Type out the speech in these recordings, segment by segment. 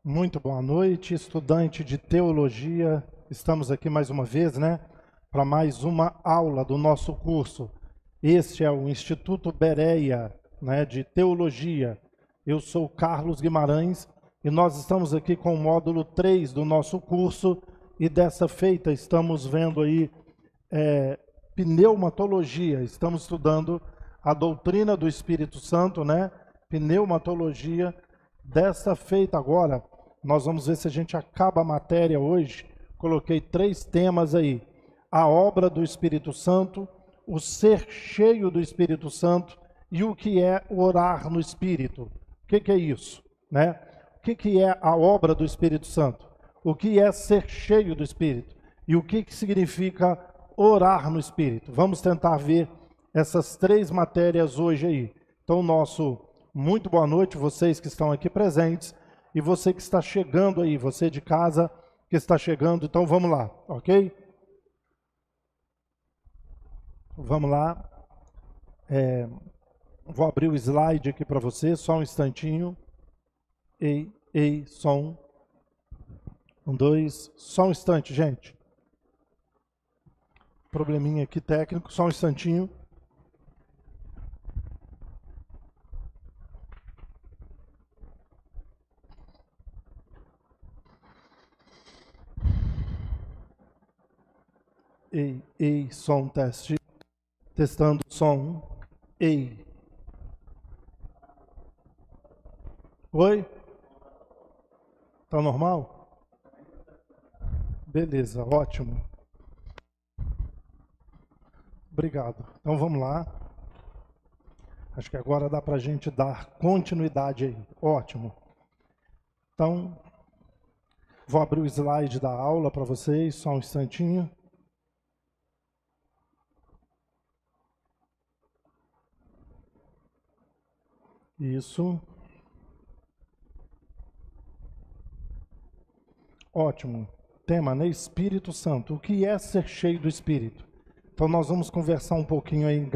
Muito boa noite, estudante de teologia. Estamos aqui mais uma vez, para mais uma aula do nosso curso. Este é o Instituto Bereia, de teologia. Eu sou Carlos Guimarães e nós estamos aqui com o módulo 3 do nosso curso e dessa feita estamos vendo aí pneumatologia. Estamos estudando a doutrina do Espírito Santo, pneumatologia. Dessa feita agora, nós vamos ver se a gente acaba a matéria hoje. Coloquei 3 temas aí: a obra do Espírito Santo, o ser cheio do Espírito Santo e o que é orar no Espírito. O que é isso? O que é a obra do Espírito Santo? O que é ser cheio do Espírito? E o que significa orar no Espírito? Vamos tentar ver essas 3 matérias hoje aí. Então, muito boa noite, vocês que estão aqui presentes e você que está chegando aí, você de casa que está chegando. Então vamos lá, ok? Vamos lá. Vou abrir o slide aqui para você, só um instantinho. Ei, som. 1, 2, só um instante, gente. Probleminha aqui técnico, só um instantinho. Ei, som, teste. Testando som. Ei. Oi? Tá normal? Beleza, ótimo. Obrigado. Então vamos lá. Acho que agora dá pra gente dar continuidade aí. Ótimo. Então, vou abrir o slide da aula para vocês, só um instantinho. Isso. Ótimo. Tema, Espírito Santo. O que é ser cheio do Espírito? Então nós vamos conversar um pouquinho aí em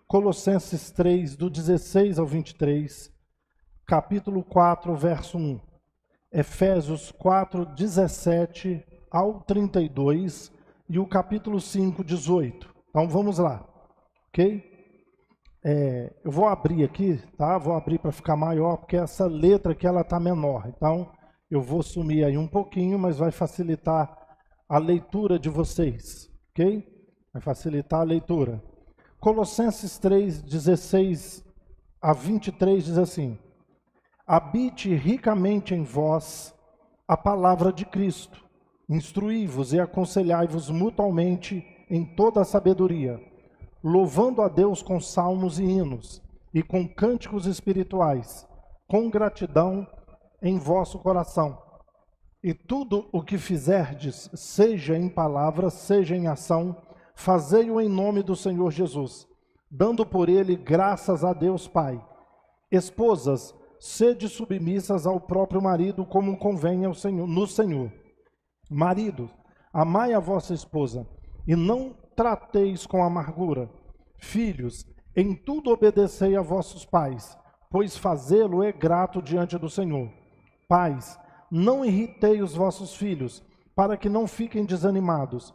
Colossenses 3, do 16 ao 23, capítulo 4, verso 1. Efésios 4, 17 ao 32 e o capítulo 5, 18. Então vamos lá, ok? Eu vou abrir aqui, tá? Vou abrir para ficar maior, porque essa letra aqui ela está menor. Então, eu vou sumir aí um pouquinho, mas vai facilitar a leitura de vocês, ok? Vai facilitar a leitura. Colossenses 3, 16 a 23 diz assim: habite ricamente em vós a palavra de Cristo, instruí-vos e aconselhai-vos mutuamente em toda a sabedoria, louvando a Deus com salmos e hinos, e com cânticos espirituais, com gratidão em vosso coração. E tudo o que fizerdes, seja em palavra, seja em ação, fazei-o em nome do Senhor Jesus, dando por ele graças a Deus Pai. Esposas, sede submissas ao próprio marido, como convém ao Senhor, no Senhor. Maridos, amai a vossa esposa, e não trateis com amargura. Filhos, em tudo obedecei a vossos pais, pois fazê-lo é grato diante do Senhor. Pais, não irritei os vossos filhos, para que não fiquem desanimados.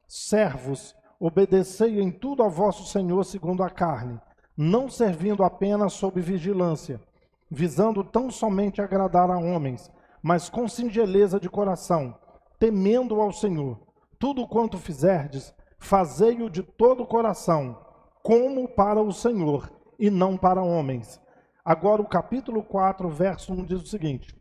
Servos, obedecei em tudo a vosso Senhor segundo a carne, não servindo apenas sob vigilância, visando tão somente agradar a homens, mas com singeleza de coração, temendo ao Senhor. Tudo quanto fizerdes, fazei-o de todo o coração, como para o Senhor, e não para homens. Agora o capítulo 4, verso 1 diz o seguinte: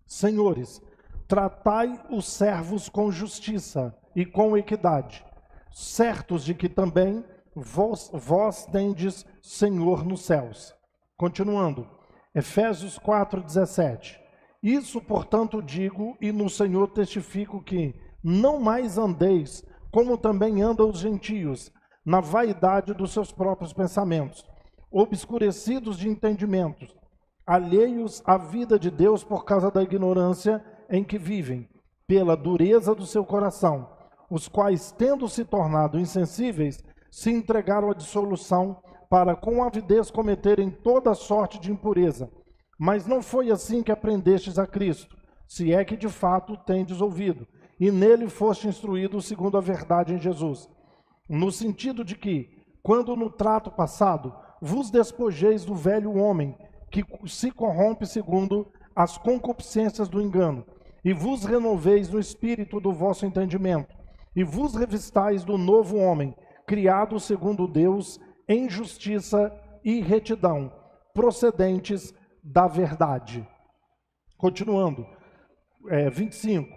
Senhores, tratai os servos com justiça e com equidade, certos de que também vós tendes Senhor nos céus. Continuando, Efésios 4, 17. Isso, portanto, digo, e no Senhor testifico que não mais andeis como também andam os gentios, na vaidade dos seus próprios pensamentos, obscurecidos de entendimentos, alheios à vida de Deus por causa da ignorância em que vivem, pela dureza do seu coração, os quais, tendo se tornado insensíveis, se entregaram à dissolução para com avidez cometerem toda sorte de impureza, Mas não foi assim que aprendestes a Cristo, se é que de fato tendes ouvido, e nele foste instruído segundo a verdade em Jesus. No sentido de que, quando no trato passado vos despojeis do velho homem, que se corrompe segundo as concupiscências do engano, e vos renoveis no espírito do vosso entendimento, e vos revistais do novo homem, criado segundo Deus, em justiça e retidão, procedentes da verdade. Continuando, 25.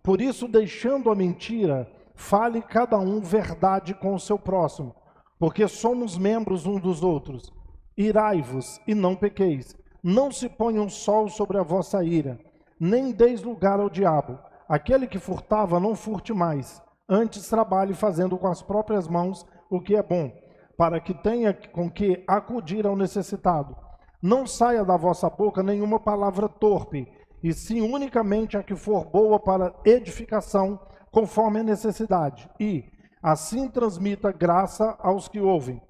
Por isso, deixando a mentira, fale cada um verdade com o seu próximo, porque somos membros uns dos outros. Irai-vos e não pequeis. Não se ponha um sol sobre a vossa ira, nem deis lugar ao diabo. Aquele que furtava, não furte mais. Antes trabalhe fazendo com as próprias mãos o que é bom, para que tenha com que acudir ao necessitado. Não saia da vossa boca nenhuma palavra torpe, e sim unicamente a que for boa para edificação, conforme a necessidade. E assim transmita graça aos que ouvem.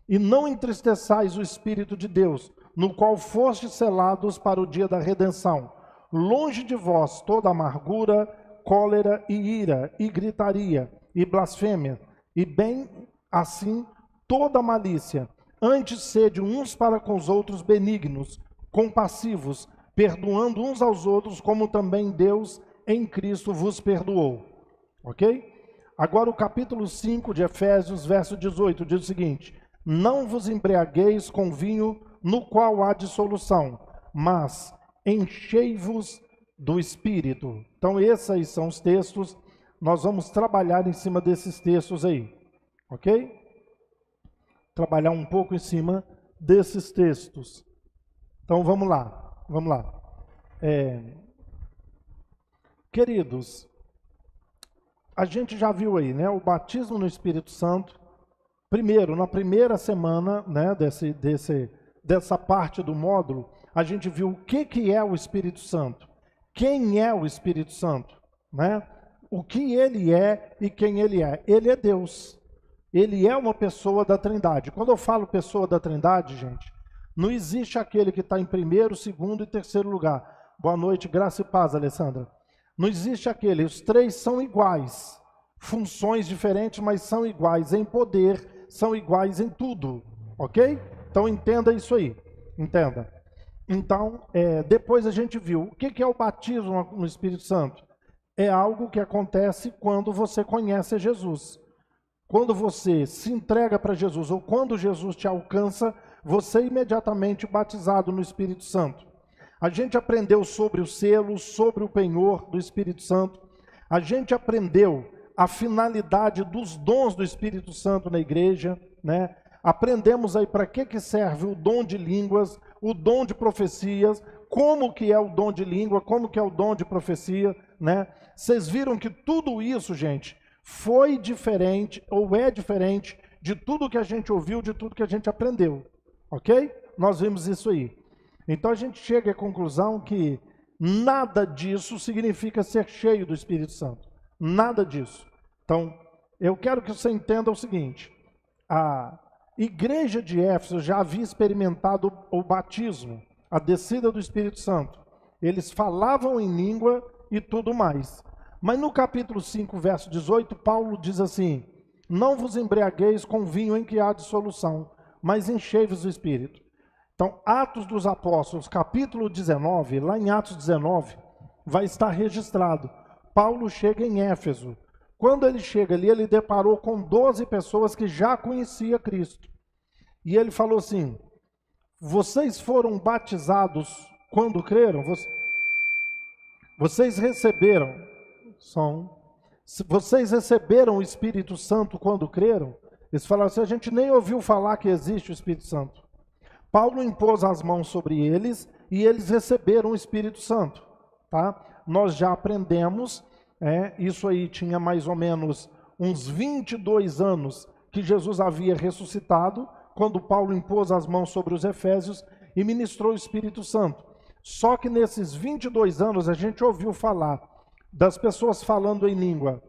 E não entristeçais o Espírito de Deus, no qual fostes selados para o dia da redenção. Longe de vós toda amargura, cólera e ira, e gritaria, e blasfêmia, e bem assim toda malícia. Antes sede uns para com os outros benignos, compassivos, perdoando uns aos outros, como também Deus em Cristo vos perdoou. Ok? Agora o capítulo 5 de Efésios, verso 18, diz o seguinte: não vos embriagueis com vinho no qual há dissolução, mas enchei-vos do Espírito. Então esses aí são os textos, nós vamos trabalhar em cima desses textos aí, ok? Trabalhar um pouco em cima desses textos. Então vamos lá. Queridos, a gente já viu aí, né, o batismo no Espírito Santo. Primeiro, na primeira semana, né, dessa parte do módulo, a gente viu o que é o Espírito Santo, quem é o Espírito Santo, né? O que ele é e quem ele é. Ele é Deus, ele é uma pessoa da Trindade. Quando eu falo pessoa da Trindade, gente, não existe aquele que está em primeiro, segundo e terceiro lugar. Boa noite, graça e paz, Alessandra. Não existe aquele, os três são iguais, funções diferentes, mas são iguais em poder, são iguais em tudo, ok? Então entenda isso aí, entenda. Então, depois a gente viu, o que é o batismo no Espírito Santo? É algo que acontece quando você conhece Jesus. Quando você se entrega para Jesus, ou quando Jesus te alcança, você é imediatamente batizado no Espírito Santo. A gente aprendeu sobre o selo, sobre o penhor do Espírito Santo. A gente aprendeu a finalidade dos dons do Espírito Santo na igreja, né? Aprendemos aí para que serve o dom de línguas, o dom de profecias, como que é o dom de língua, como que é o dom de profecia, né? Vocês viram que tudo isso, gente, foi diferente ou é diferente de tudo que a gente ouviu, de tudo que a gente aprendeu, ok? Nós vimos isso aí. Então a gente chega à conclusão que nada disso significa ser cheio do Espírito Santo. Nada disso. Então, eu quero que você entenda o seguinte: a igreja de Éfeso já havia experimentado o batismo, a descida do Espírito Santo. Eles falavam em língua e tudo mais. Mas no capítulo 5, verso 18, Paulo diz assim: não vos embriagueis com vinho em que há dissolução, mas enchei-vos do Espírito. Então, Atos dos Apóstolos, capítulo 19, lá em Atos 19, vai estar registrado. Paulo chega em Éfeso. Quando ele chega ali, ele deparou com 12 pessoas que já conheciam Cristo. E ele falou assim: vocês foram batizados quando creram? Vocês receberam? Vocês receberam o Espírito Santo quando creram? Eles falaram assim: a gente nem ouviu falar que existe o Espírito Santo. Paulo impôs as mãos sobre eles e eles receberam o Espírito Santo, tá? Nós já aprendemos, isso aí tinha mais ou menos uns 22 anos que Jesus havia ressuscitado, quando Paulo impôs as mãos sobre os efésios e ministrou o Espírito Santo. Só que nesses 22 anos a gente ouviu falar das pessoas falando em língua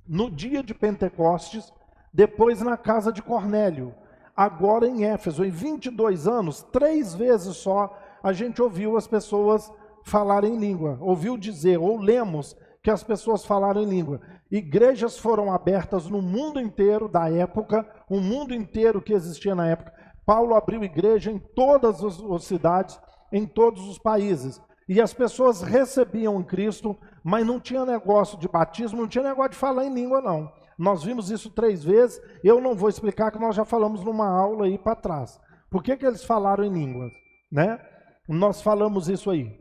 no dia de Pentecostes, depois na casa de Cornélio. Agora em Éfeso, em 22 anos, 3 vezes só, a gente ouviu as pessoas falarem em língua, ouviu dizer, ou lemos que as pessoas falaram em língua. Igrejas foram abertas no mundo inteiro da época, o mundo inteiro que existia na época. Paulo abriu igreja em todas as cidades, em todos os países. E as pessoas recebiam Cristo, mas não tinha negócio de batismo, não tinha negócio de falar em língua, não. Nós vimos isso 3 vezes, eu não vou explicar, que nós já falamos numa aula aí para trás. Por que eles falaram em línguas, né? Nós falamos isso aí.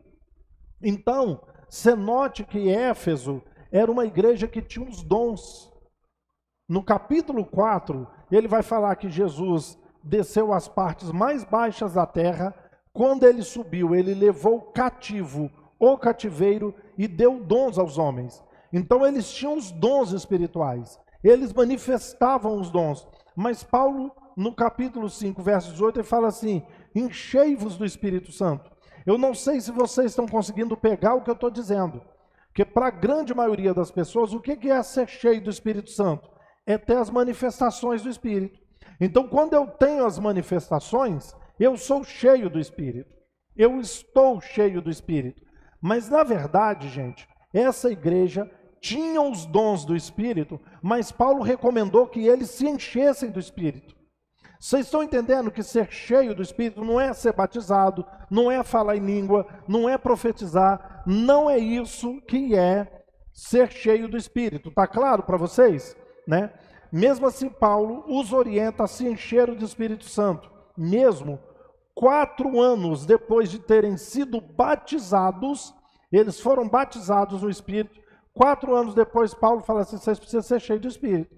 Então, você note que Éfeso era uma igreja que tinha os dons. No capítulo 4, ele vai falar que Jesus desceu às partes mais baixas da terra. Quando ele subiu, ele levou cativo o cativeiro e deu dons aos homens. Então eles tinham os dons espirituais, eles manifestavam os dons. Mas Paulo, no capítulo 5, verso 18, ele fala assim: enchei-vos do Espírito Santo. Eu não sei se vocês estão conseguindo pegar o que eu estou dizendo, porque para a grande maioria das pessoas, o que é ser cheio do Espírito Santo? É ter as manifestações do Espírito. Então, quando eu tenho as manifestações, eu sou cheio do Espírito. Eu estou cheio do Espírito. Mas, na verdade, gente, essa igreja tinha os dons do Espírito, mas Paulo recomendou que eles se enchessem do Espírito. Vocês estão entendendo que ser cheio do Espírito não é ser batizado, não é falar em língua, não é profetizar, não é isso que é ser cheio do Espírito. Está claro para vocês? Né? Mesmo assim, Paulo os orienta a se encher do Espírito Santo. Mesmo 4 anos depois de terem sido batizados, eles foram batizados no Espírito. 4 anos depois, Paulo fala assim: vocês precisam ser cheios do Espírito.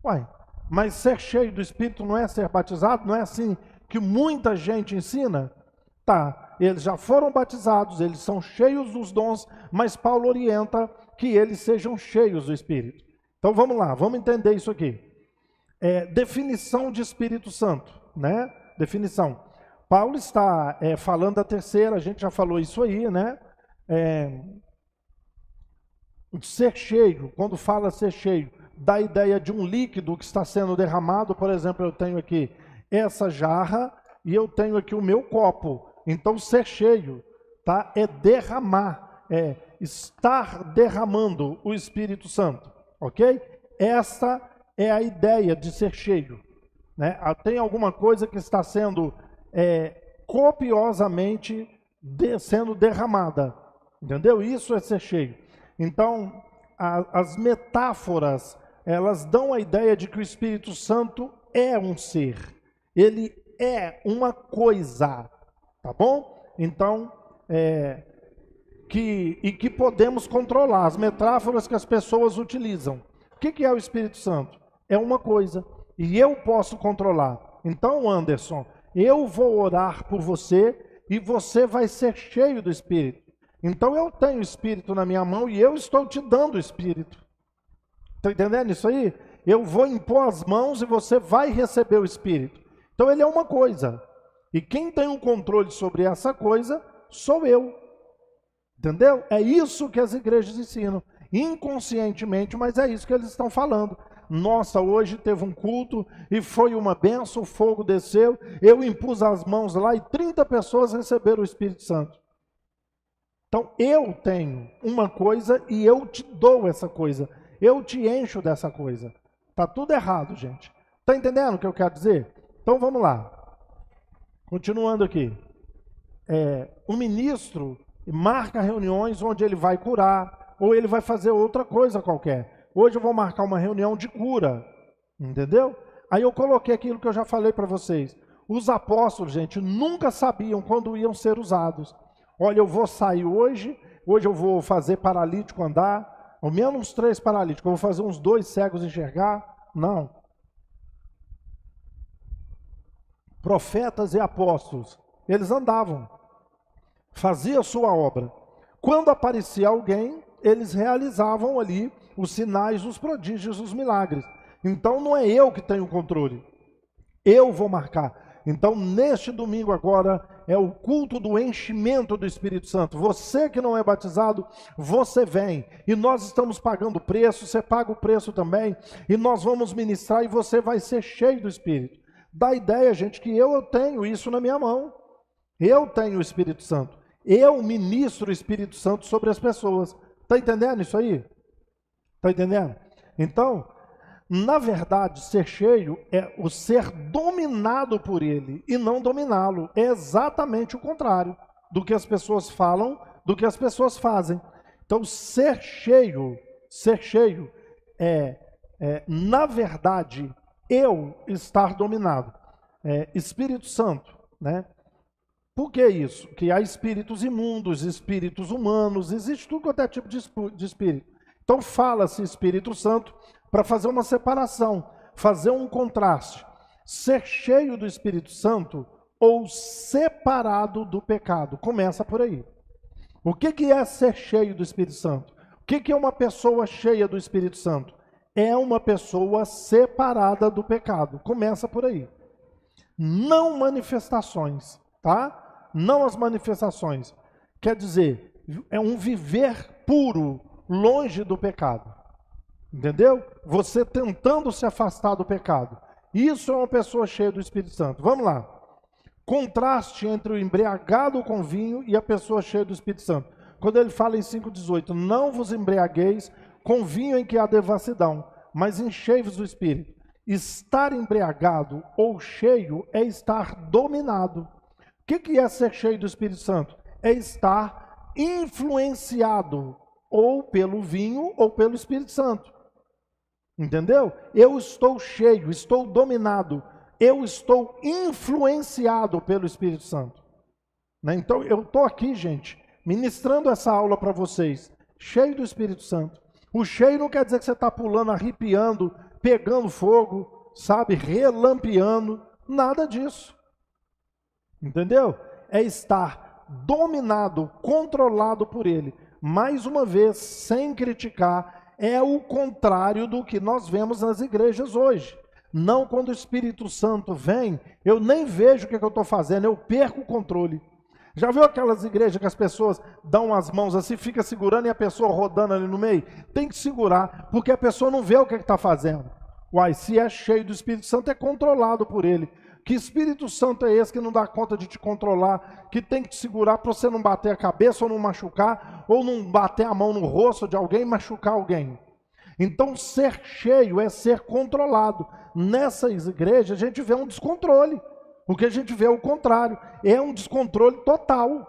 Uai, mas ser cheio do Espírito não é ser batizado? Não é assim que muita gente ensina? Tá, eles já foram batizados, eles são cheios dos dons, mas Paulo orienta que eles sejam cheios do Espírito. Então vamos lá, vamos entender isso aqui. Definição de Espírito Santo, né? Definição. Paulo está falando da terceira, a gente já falou isso aí, né? Ser cheio, quando fala ser cheio, dá a ideia de um líquido que está sendo derramado. Por exemplo, eu tenho aqui essa jarra e eu tenho aqui o meu copo. Então, ser cheio, tá? É derramar, é estar derramando o Espírito Santo, ok? Essa é a ideia de ser cheio, né? Tem alguma coisa que está sendo copiosamente sendo derramada, entendeu? Isso é ser cheio. Então, as metáforas, elas dão a ideia de que o Espírito Santo é um ser, ele é uma coisa, tá bom? Então, que podemos controlar, as metáforas que as pessoas utilizam. O que é o Espírito Santo? É uma coisa, e eu posso controlar. Então, Anderson, eu vou orar por você e você vai ser cheio do Espírito. Então eu tenho o Espírito na minha mão e eu estou te dando o Espírito. Está entendendo isso aí? Eu vou impor as mãos e você vai receber o Espírito. Então ele é uma coisa. E quem tem um controle sobre essa coisa sou eu. Entendeu? É isso que as igrejas ensinam. Inconscientemente, mas é isso que eles estão falando. Nossa, hoje teve um culto e foi uma bênção, o fogo desceu, eu impus as mãos lá e 30 pessoas receberam o Espírito Santo. Então, eu tenho uma coisa e eu te dou essa coisa. Eu te encho dessa coisa. Está tudo errado, gente. Está entendendo o que eu quero dizer? Então, vamos lá. Continuando aqui. O ministro marca reuniões onde ele vai curar ou ele vai fazer outra coisa qualquer. Hoje eu vou marcar uma reunião de cura. Entendeu? Aí eu coloquei aquilo que eu já falei para vocês. Os apóstolos, gente, nunca sabiam quando iam ser usados. Olha, eu vou sair hoje eu vou fazer paralítico andar, ao menos uns 3 paralíticos, eu vou fazer uns 2 cegos enxergar. Não. Profetas e apóstolos, eles andavam, faziam a sua obra. Quando aparecia alguém, eles realizavam ali os sinais, os prodígios, os milagres. Então não é eu que tenho o controle, eu vou marcar. Então, neste domingo agora, é o culto do enchimento do Espírito Santo. Você que não é batizado, você vem. E nós estamos pagando o preço, você paga o preço também. E nós vamos ministrar e você vai ser cheio do Espírito. Dá a ideia, gente, que eu tenho isso na minha mão. Eu tenho o Espírito Santo. Eu ministro o Espírito Santo sobre as pessoas. Está entendendo isso aí? Está entendendo? Então, na verdade, ser cheio é o ser dominado por ele e não dominá-lo. É exatamente o contrário do que as pessoas falam, do que as pessoas fazem. Então, ser cheio na verdade, eu estar dominado. Espírito Santo, né? Por que isso? Que há espíritos imundos, espíritos humanos, existe tudo quanto é tipo de espírito. Então fala-se Espírito Santo para fazer uma separação, fazer um contraste. Ser cheio do Espírito Santo ou separado do pecado. Começa por aí. O que é ser cheio do Espírito Santo? O que é uma pessoa cheia do Espírito Santo? É uma pessoa separada do pecado. Começa por aí. Não manifestações, tá? Não as manifestações. Quer dizer, é um viver puro, longe do pecado. Entendeu? Você tentando se afastar do pecado. Isso é uma pessoa cheia do Espírito Santo. Vamos lá. Contraste entre o embriagado com vinho e a pessoa cheia do Espírito Santo. Quando ele fala em 5,18, não vos embriagueis com vinho em que há devassidão, mas enchei-vos do Espírito. Estar embriagado ou cheio é estar dominado. O que é ser cheio do Espírito Santo? É estar influenciado ou pelo vinho ou pelo Espírito Santo. Entendeu? Eu estou cheio, estou dominado, eu estou influenciado pelo Espírito Santo. Né? Então eu estou aqui, gente, ministrando essa aula para vocês, cheio do Espírito Santo. O cheio não quer dizer que você está pulando, arrepiando, pegando fogo, sabe, relampeando, nada disso. Entendeu? É estar dominado, controlado por ele. Mais uma vez, sem criticar, é o contrário do que nós vemos nas igrejas hoje. Não, quando o Espírito Santo vem, eu nem vejo o que eu estou fazendo, eu perco o controle. Já viu aquelas igrejas que as pessoas dão as mãos assim, fica segurando e a pessoa rodando ali no meio? Tem que segurar, porque a pessoa não vê o que está fazendo. Uai, se é cheio do Espírito Santo, é controlado por ele. Que Espírito Santo é esse que não dá conta de te controlar, que tem que te segurar para você não bater a cabeça ou não machucar, ou não bater a mão no rosto de alguém e machucar alguém? Então, ser cheio é ser controlado. Nessas igrejas, a gente vê um descontrole. O que a gente vê é o contrário. É um descontrole total.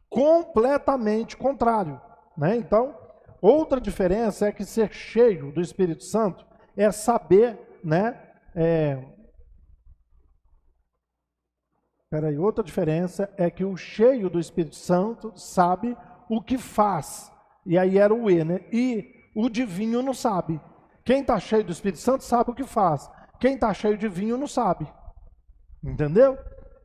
Completamente contrário. Né? Então, outra diferença é que ser cheio do Espírito Santo é saber, né? Outra diferença é que o cheio do Espírito Santo sabe o que faz. E aí era o E, né? E o de vinho não sabe. Quem está cheio do Espírito Santo sabe o que faz. Quem está cheio de vinho não sabe. Entendeu?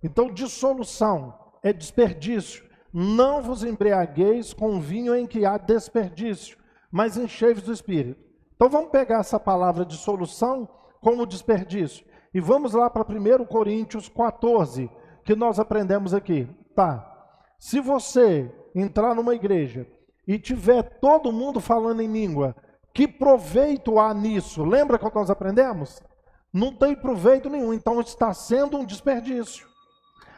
Então, dissolução é desperdício. Não vos embriagueis com vinho em que há desperdício, mas enchei-vos do Espírito. Então, vamos pegar essa palavra dissolução como desperdício. E vamos lá para 1 Coríntios 14, que nós aprendemos aqui. Tá. Se você entrar numa igreja e tiver todo mundo falando em língua, que proveito há nisso? Lembra que nós aprendemos? Não tem proveito nenhum, então está sendo um desperdício.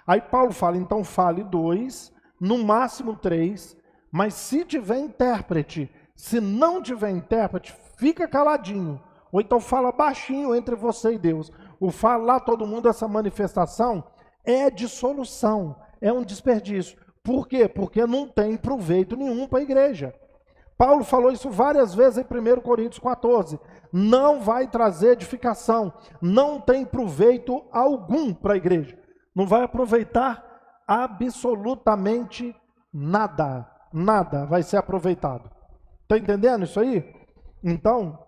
Aí Paulo fala, então fale 2, no máximo 3, mas se tiver intérprete, se não tiver intérprete, fica caladinho. Ou então fala baixinho entre você e Deus. O falar todo mundo, essa manifestação, é dissolução, é um desperdício. Por quê? Porque não tem proveito nenhum para a igreja. Paulo falou isso várias vezes em 1 Coríntios 14. Não vai trazer edificação, não tem proveito algum para a igreja. Não vai aproveitar absolutamente nada. Nada vai ser aproveitado. Está entendendo isso aí? Então,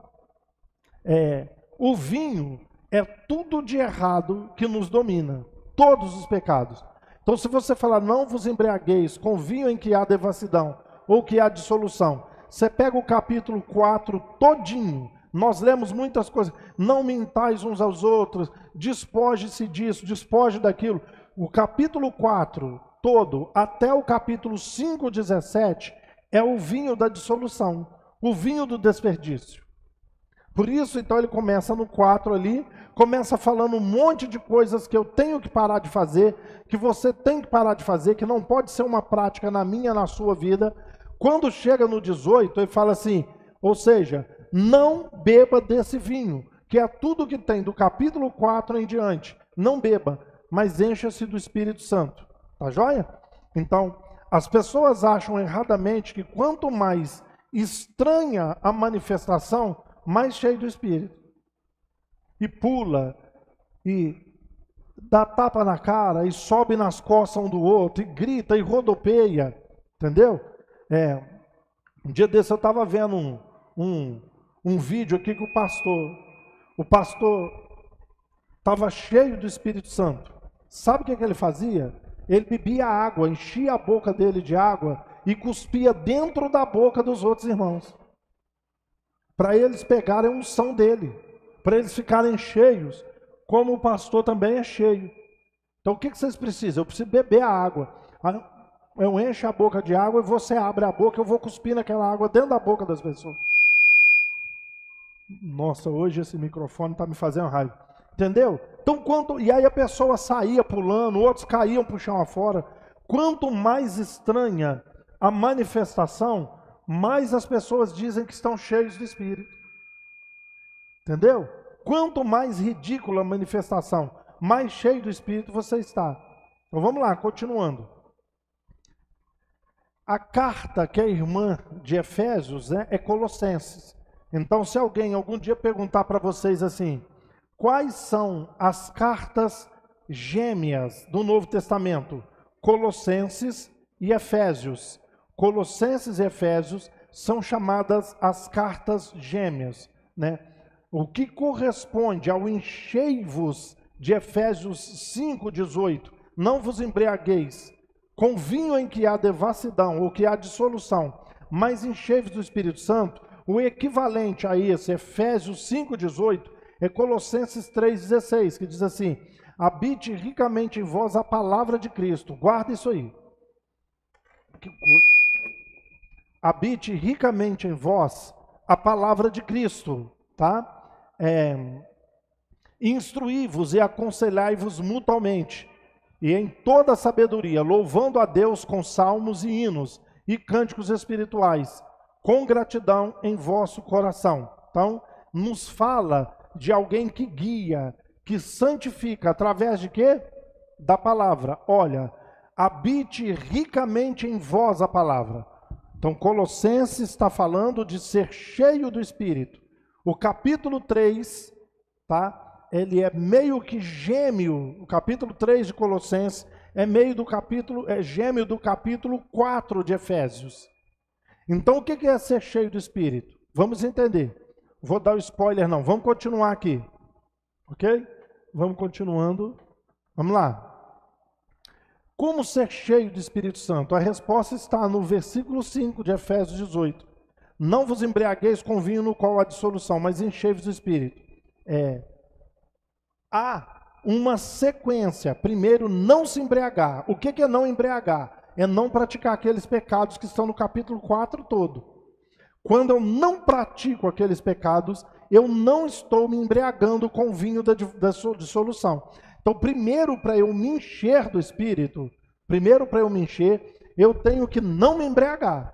o vinho é tudo de errado que nos domina. Todos os pecados. Então, se você falar, não vos embriagueis com vinho em que há devassidão, ou que há dissolução, você pega o capítulo 4 todinho, nós lemos muitas coisas, não mintais uns aos outros, despoje-se disso, despoje daquilo. O capítulo 4 todo, até o capítulo 5:17, é o vinho da dissolução, o vinho do desperdício. Por isso, então, ele começa no 4 ali, começa falando um monte de coisas que eu tenho que parar de fazer, que você tem que parar de fazer, que não pode ser uma prática na minha, na sua vida. Quando chega no 18, ele fala assim, ou seja, não beba desse vinho, que é tudo que tem do capítulo 4 em diante. Não beba, mas encha-se do Espírito Santo. Tá joia? Então, as pessoas acham erradamente que quanto mais estranha a manifestação, mais cheio do Espírito. E pula, e dá tapa na cara, e sobe nas costas um do outro, e grita, e rodopeia. Entendeu? Um dia desse eu estava vendo um vídeo aqui que o pastor estava cheio do Espírito Santo. Sabe o que ele fazia? Ele bebia água, enchia a boca dele de água e cuspia dentro da boca dos outros irmãos. Para eles pegarem a unção dele, para eles ficarem cheios, como o pastor também é cheio. Então o que vocês precisam? Eu preciso beber a água. Eu encho a boca de água e você abre a boca, eu vou cuspir naquela água dentro da boca das pessoas. Nossa, hoje esse microfone está me fazendo raiva. Entendeu? Então, e aí a pessoa saía pulando, outros caíam para o chão afora. Quanto mais estranha a manifestação, mais as pessoas dizem que estão cheios do Espírito. Entendeu? Quanto mais ridícula a manifestação, mais cheio do Espírito você está. Então vamos lá, continuando. A carta que é irmã de Efésios é Colossenses. Então se alguém algum dia perguntar para vocês assim, quais são as cartas gêmeas do Novo Testamento? Colossenses e Efésios. Colossenses e Efésios são chamadas as cartas gêmeas, né? O que corresponde ao enchei-vos de Efésios 5:18, não vos embriagueis com vinho em que há devassidão ou que há dissolução, mas enchei-vos do Espírito Santo. O equivalente a esse, Efésios 5:18, é Colossenses 3:16, que diz assim, habite ricamente em vós a palavra de Cristo. Guarda isso aí. Habite ricamente em vós a palavra de Cristo, tá? Instruí-vos e aconselhai-vos mutuamente, e em toda sabedoria, louvando a Deus com salmos e hinos e cânticos espirituais, com gratidão em vosso coração. Então, nos fala de alguém que guia, que santifica, através de quê? Da palavra. Olha, habite ricamente em vós a palavra. Então, Colossenses está falando de ser cheio do Espírito. O capítulo 3, tá? Ele é meio que gêmeo, o capítulo 3 de Colossenses é gêmeo do capítulo 4 de Efésios. Então, o que é ser cheio do Espírito? Vamos entender. Vou dar o spoiler não, vamos continuar aqui. Ok? Vamos continuando. Vamos lá. Como ser cheio do Espírito Santo? A resposta está no versículo 5 de Efésios 18. Não vos embriagueis com vinho no qual há dissolução, mas enchei-vos do Espírito. Há uma sequência. Primeiro, não se embriagar. O que é não embriagar? É não praticar aqueles pecados que estão no capítulo 4 todo. Quando eu não pratico aqueles pecados, eu não estou me embriagando com o vinho da dissolução. Então, primeiro, para eu me encher do Espírito, eu tenho que não me embriagar.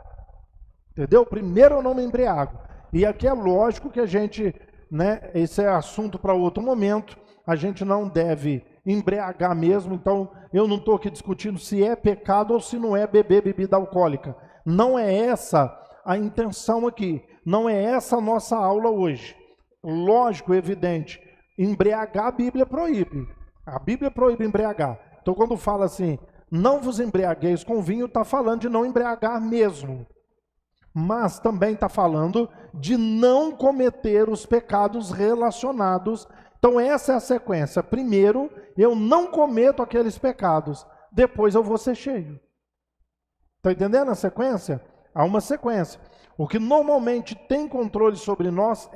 Entendeu? Primeiro eu não me embriago. E aqui é lógico que a gente, né, esse é assunto para outro momento, a gente não deve embriagar mesmo, então eu não estou aqui discutindo se é pecado ou se não é beber bebida alcoólica. Não é essa a intenção aqui, não é essa a nossa aula hoje. Lógico, evidente, embriagar a Bíblia proíbe. A Bíblia proíbe embriagar. Então quando fala assim, não vos embriagueis com vinho, está falando de não embriagar mesmo. Mas também está falando de não cometer os pecados relacionados. Então essa é a sequência. Primeiro, eu não cometo aqueles pecados. Depois eu vou ser cheio. Está entendendo a sequência? Há uma sequência. O que normalmente tem controle sobre nós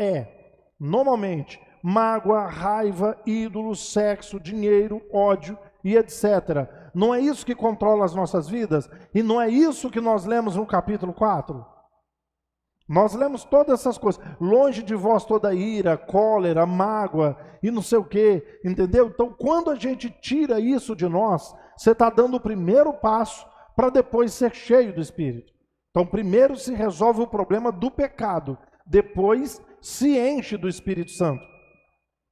normalmente, mágoa, raiva, ídolos, sexo, dinheiro, ódio e etc. Não é isso que controla as nossas vidas? E não é isso que nós lemos no capítulo 4? Nós lemos todas essas coisas. Longe de vós toda ira, cólera, mágoa e não sei o quê, entendeu? Então, quando a gente tira isso de nós, você está dando o primeiro passo para depois ser cheio do Espírito. Então, primeiro se resolve o problema do pecado, depois se enche do Espírito Santo.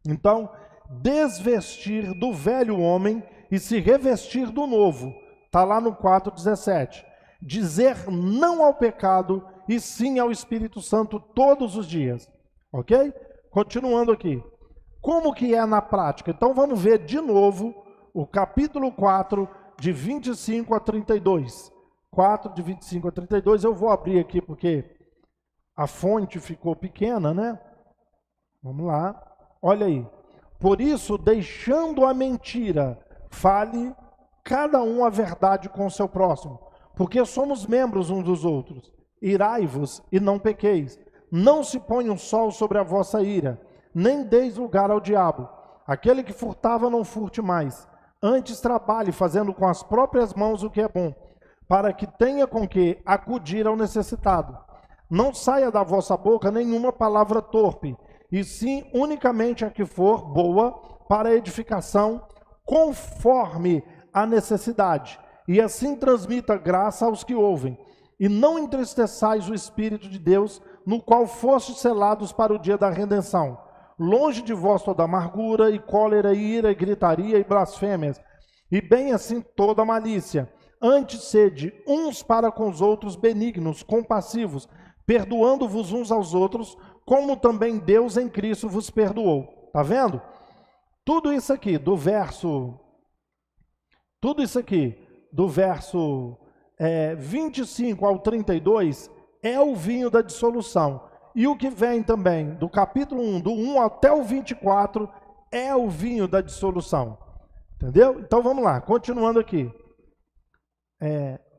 Então, desvestir do velho homem e se revestir do novo. Está lá no 4,17. Dizer não ao pecado e sim ao Espírito Santo todos os dias. Ok? Continuando aqui. Como que é na prática? Então vamos ver de novo o capítulo 4, de 25 a 32. 4, de 25 a 32. Eu vou abrir aqui porque a fonte ficou pequena, né? Vamos lá. Olha aí. Por isso, deixando a mentira, fale cada um a verdade com o seu próximo, porque somos membros uns dos outros. Irai-vos e não pequeis. Não se ponha um sol sobre a vossa ira, nem deis lugar ao diabo. Aquele que furtava, não furte mais. Antes trabalhe, fazendo com as próprias mãos o que é bom, para que tenha com que acudir ao necessitado. Não saia da vossa boca nenhuma palavra torpe, e sim unicamente a que for boa para a edificação, conforme a necessidade. E assim transmita graça aos que ouvem. E não entristeçais o Espírito de Deus, no qual fostes selados para o dia da redenção. Longe de vós toda amargura, e cólera, e ira, e gritaria, e blasfêmias, e bem assim toda malícia. Antes sede uns para com os outros benignos, compassivos, perdoando-vos uns aos outros, como também Deus em Cristo vos perdoou. Tá vendo? Tudo isso aqui, do verso 25 ao 32, é o vinho da dissolução. E o que vem também, do capítulo 1, do 1 até o 24, é o vinho da dissolução. Entendeu? Então vamos lá, continuando aqui.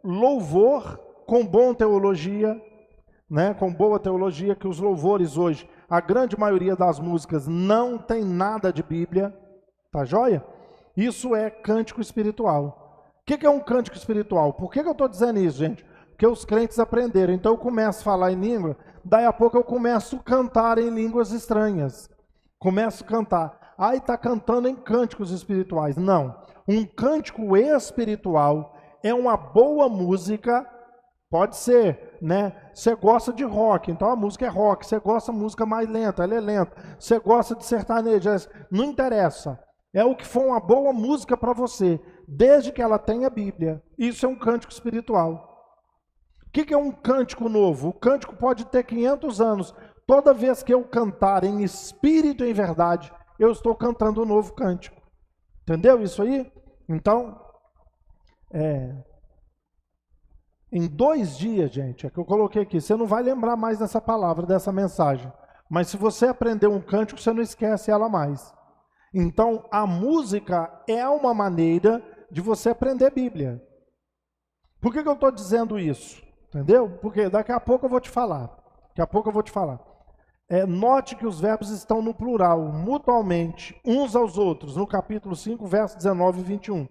Louvor com boa teologia, né? Com boa teologia, que os louvores hoje, a grande maioria das músicas não tem nada de Bíblia, tá joia? Isso é cântico espiritual. O que é um cântico espiritual? Por que eu estou dizendo isso, gente? Porque os crentes aprenderam. Então eu começo a falar em língua, daí a pouco eu começo a cantar em línguas estranhas. Começo a cantar. Aí está cantando em cânticos espirituais. Não. Um cântico espiritual é uma boa música, pode ser, né? Você gosta de rock, então a música é rock. Você gosta de música mais lenta, ela é lenta. Você gosta de sertanejo, não interessa. É o que for uma boa música para você, desde que ela tenha Bíblia. Isso é um cântico espiritual. O que é um cântico novo? O cântico pode ter 500 anos. Toda vez que eu cantar em espírito e em verdade, eu estou cantando um novo cântico. Entendeu isso aí? Então, em 2 dias, gente, é que eu coloquei aqui, você não vai lembrar mais dessa palavra, dessa mensagem. Mas se você aprender um cântico, você não esquece ela mais. Então, a música é uma maneira de você aprender Bíblia. Por que eu estou dizendo isso? Entendeu? Porque daqui a pouco eu vou te falar. Note que os verbos estão no plural, mutualmente, uns aos outros, no capítulo 5, versos 19 e 21.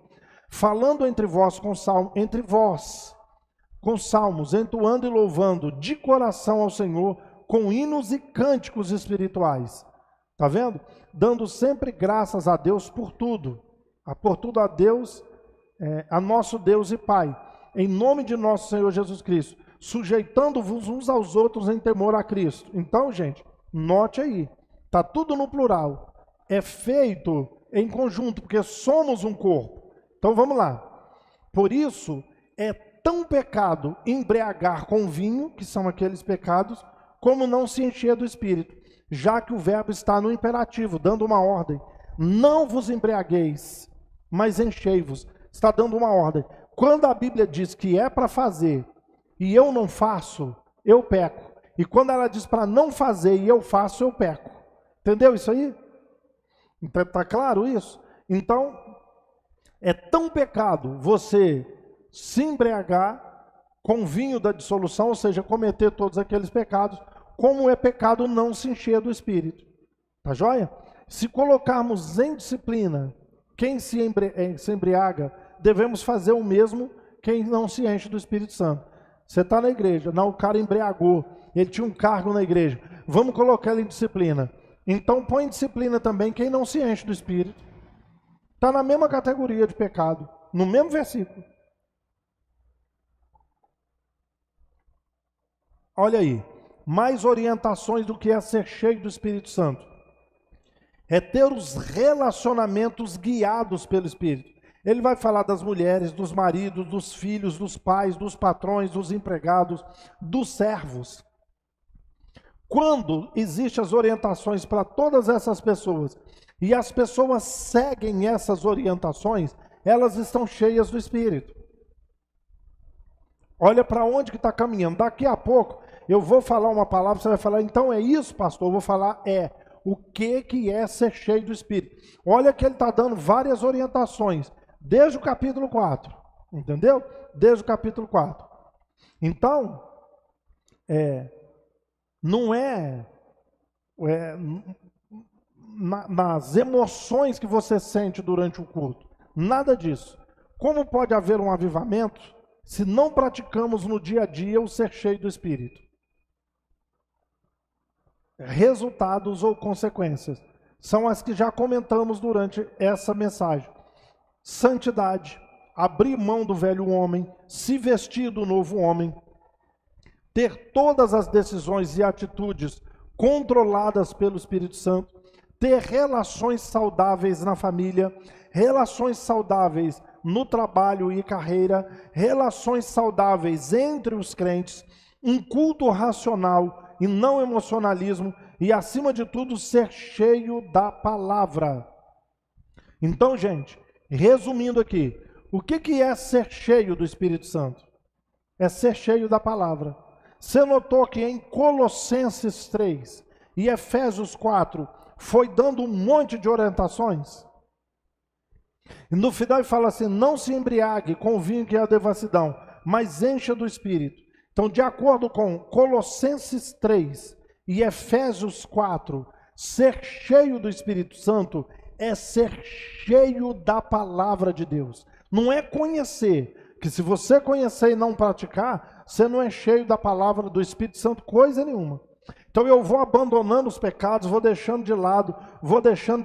Falando entre vós com salmos, entoando e louvando de coração ao Senhor, com hinos e cânticos espirituais. Tá vendo? Dando sempre graças a Deus por tudo. Por tudo a Deus, a nosso Deus e Pai. Em nome de nosso Senhor Jesus Cristo. Sujeitando-vos uns aos outros em temor a Cristo. Então, gente, note aí. Tá tudo no plural. É feito em conjunto, porque somos um corpo. Então, vamos lá. Por isso, é tão pecado embriagar com vinho, que são aqueles pecados, como não se encher do Espírito. Já que o verbo está no imperativo, dando uma ordem. Não vos embriagueis, mas enchei-vos. Está dando uma ordem. Quando a Bíblia diz que é para fazer e eu não faço, eu peco. E quando ela diz para não fazer e eu faço, eu peco. Entendeu isso aí? Então, está claro isso? Então, é tão pecado você se embriagar com vinho da dissolução, ou seja, cometer todos aqueles pecados, como é pecado não se encher do Espírito. Tá joia? Se colocarmos em disciplina quem se embriaga, devemos fazer o mesmo quem não se enche do Espírito Santo. Você está na igreja, não, o cara embriagou, ele tinha um cargo na igreja, vamos colocar ele em disciplina. Então põe em disciplina também quem não se enche do Espírito. Está na mesma categoria de pecado, no mesmo versículo. Olha aí, mais orientações do que é ser cheio do Espírito Santo. É ter os relacionamentos guiados pelo Espírito. Ele vai falar das mulheres, dos maridos, dos filhos, dos pais, dos patrões, dos empregados, dos servos. Quando existem as orientações para todas essas pessoas, e as pessoas seguem essas orientações, elas estão cheias do Espírito. Olha para onde que está caminhando. Daqui a pouco eu vou falar uma palavra, você vai falar, então é isso, pastor? Eu vou falar, o que é ser cheio do Espírito. Olha que ele está dando várias orientações, desde o capítulo 4, entendeu? Desde o capítulo 4. Então, não é nas emoções que você sente durante o culto, nada disso. Como pode haver um avivamento se não praticamos no dia a dia o ser cheio do Espírito? Resultados ou consequências são as que já comentamos durante essa mensagem. Santidade, abrir mão do velho homem, se vestir do novo homem, ter todas as decisões e atitudes controladas pelo Espírito Santo, ter relações saudáveis na família, relações saudáveis no trabalho e carreira, relações saudáveis entre os crentes, um culto racional e não emocionalismo, e acima de tudo ser cheio da palavra. Então, gente, resumindo aqui, o que é ser cheio do Espírito Santo? É ser cheio da palavra. Você notou que em Colossenses 3 e Efésios 4 foi dando um monte de orientações? E no final ele fala assim, não se embriague com o vinho que é a devassidão, mas encha do Espírito. Então, de acordo com Colossenses 3 e Efésios 4, ser cheio do Espírito Santo é ser cheio da palavra de Deus. Não é conhecer, que se você conhecer e não praticar, você não é cheio da palavra do Espírito Santo, coisa nenhuma. Então eu vou abandonando os pecados, vou deixando de lado, vou deixando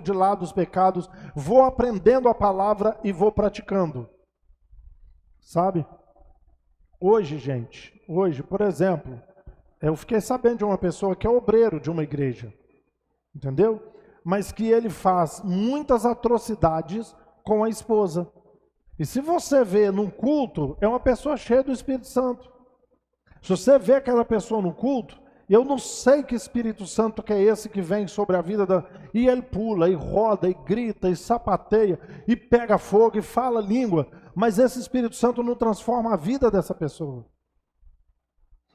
de lado os pecados, vou aprendendo a palavra e vou praticando. Sabe? Hoje, gente, por exemplo, eu fiquei sabendo de uma pessoa que é obreiro de uma igreja, entendeu? Mas que ele faz muitas atrocidades com a esposa. E se você vê num culto, é uma pessoa cheia do Espírito Santo. Se você vê aquela pessoa no culto, eu não sei que Espírito Santo que é esse que vem sobre a vida da... E ele pula, e roda, e grita, e sapateia, e pega fogo, e fala língua. Mas esse Espírito Santo não transforma a vida dessa pessoa.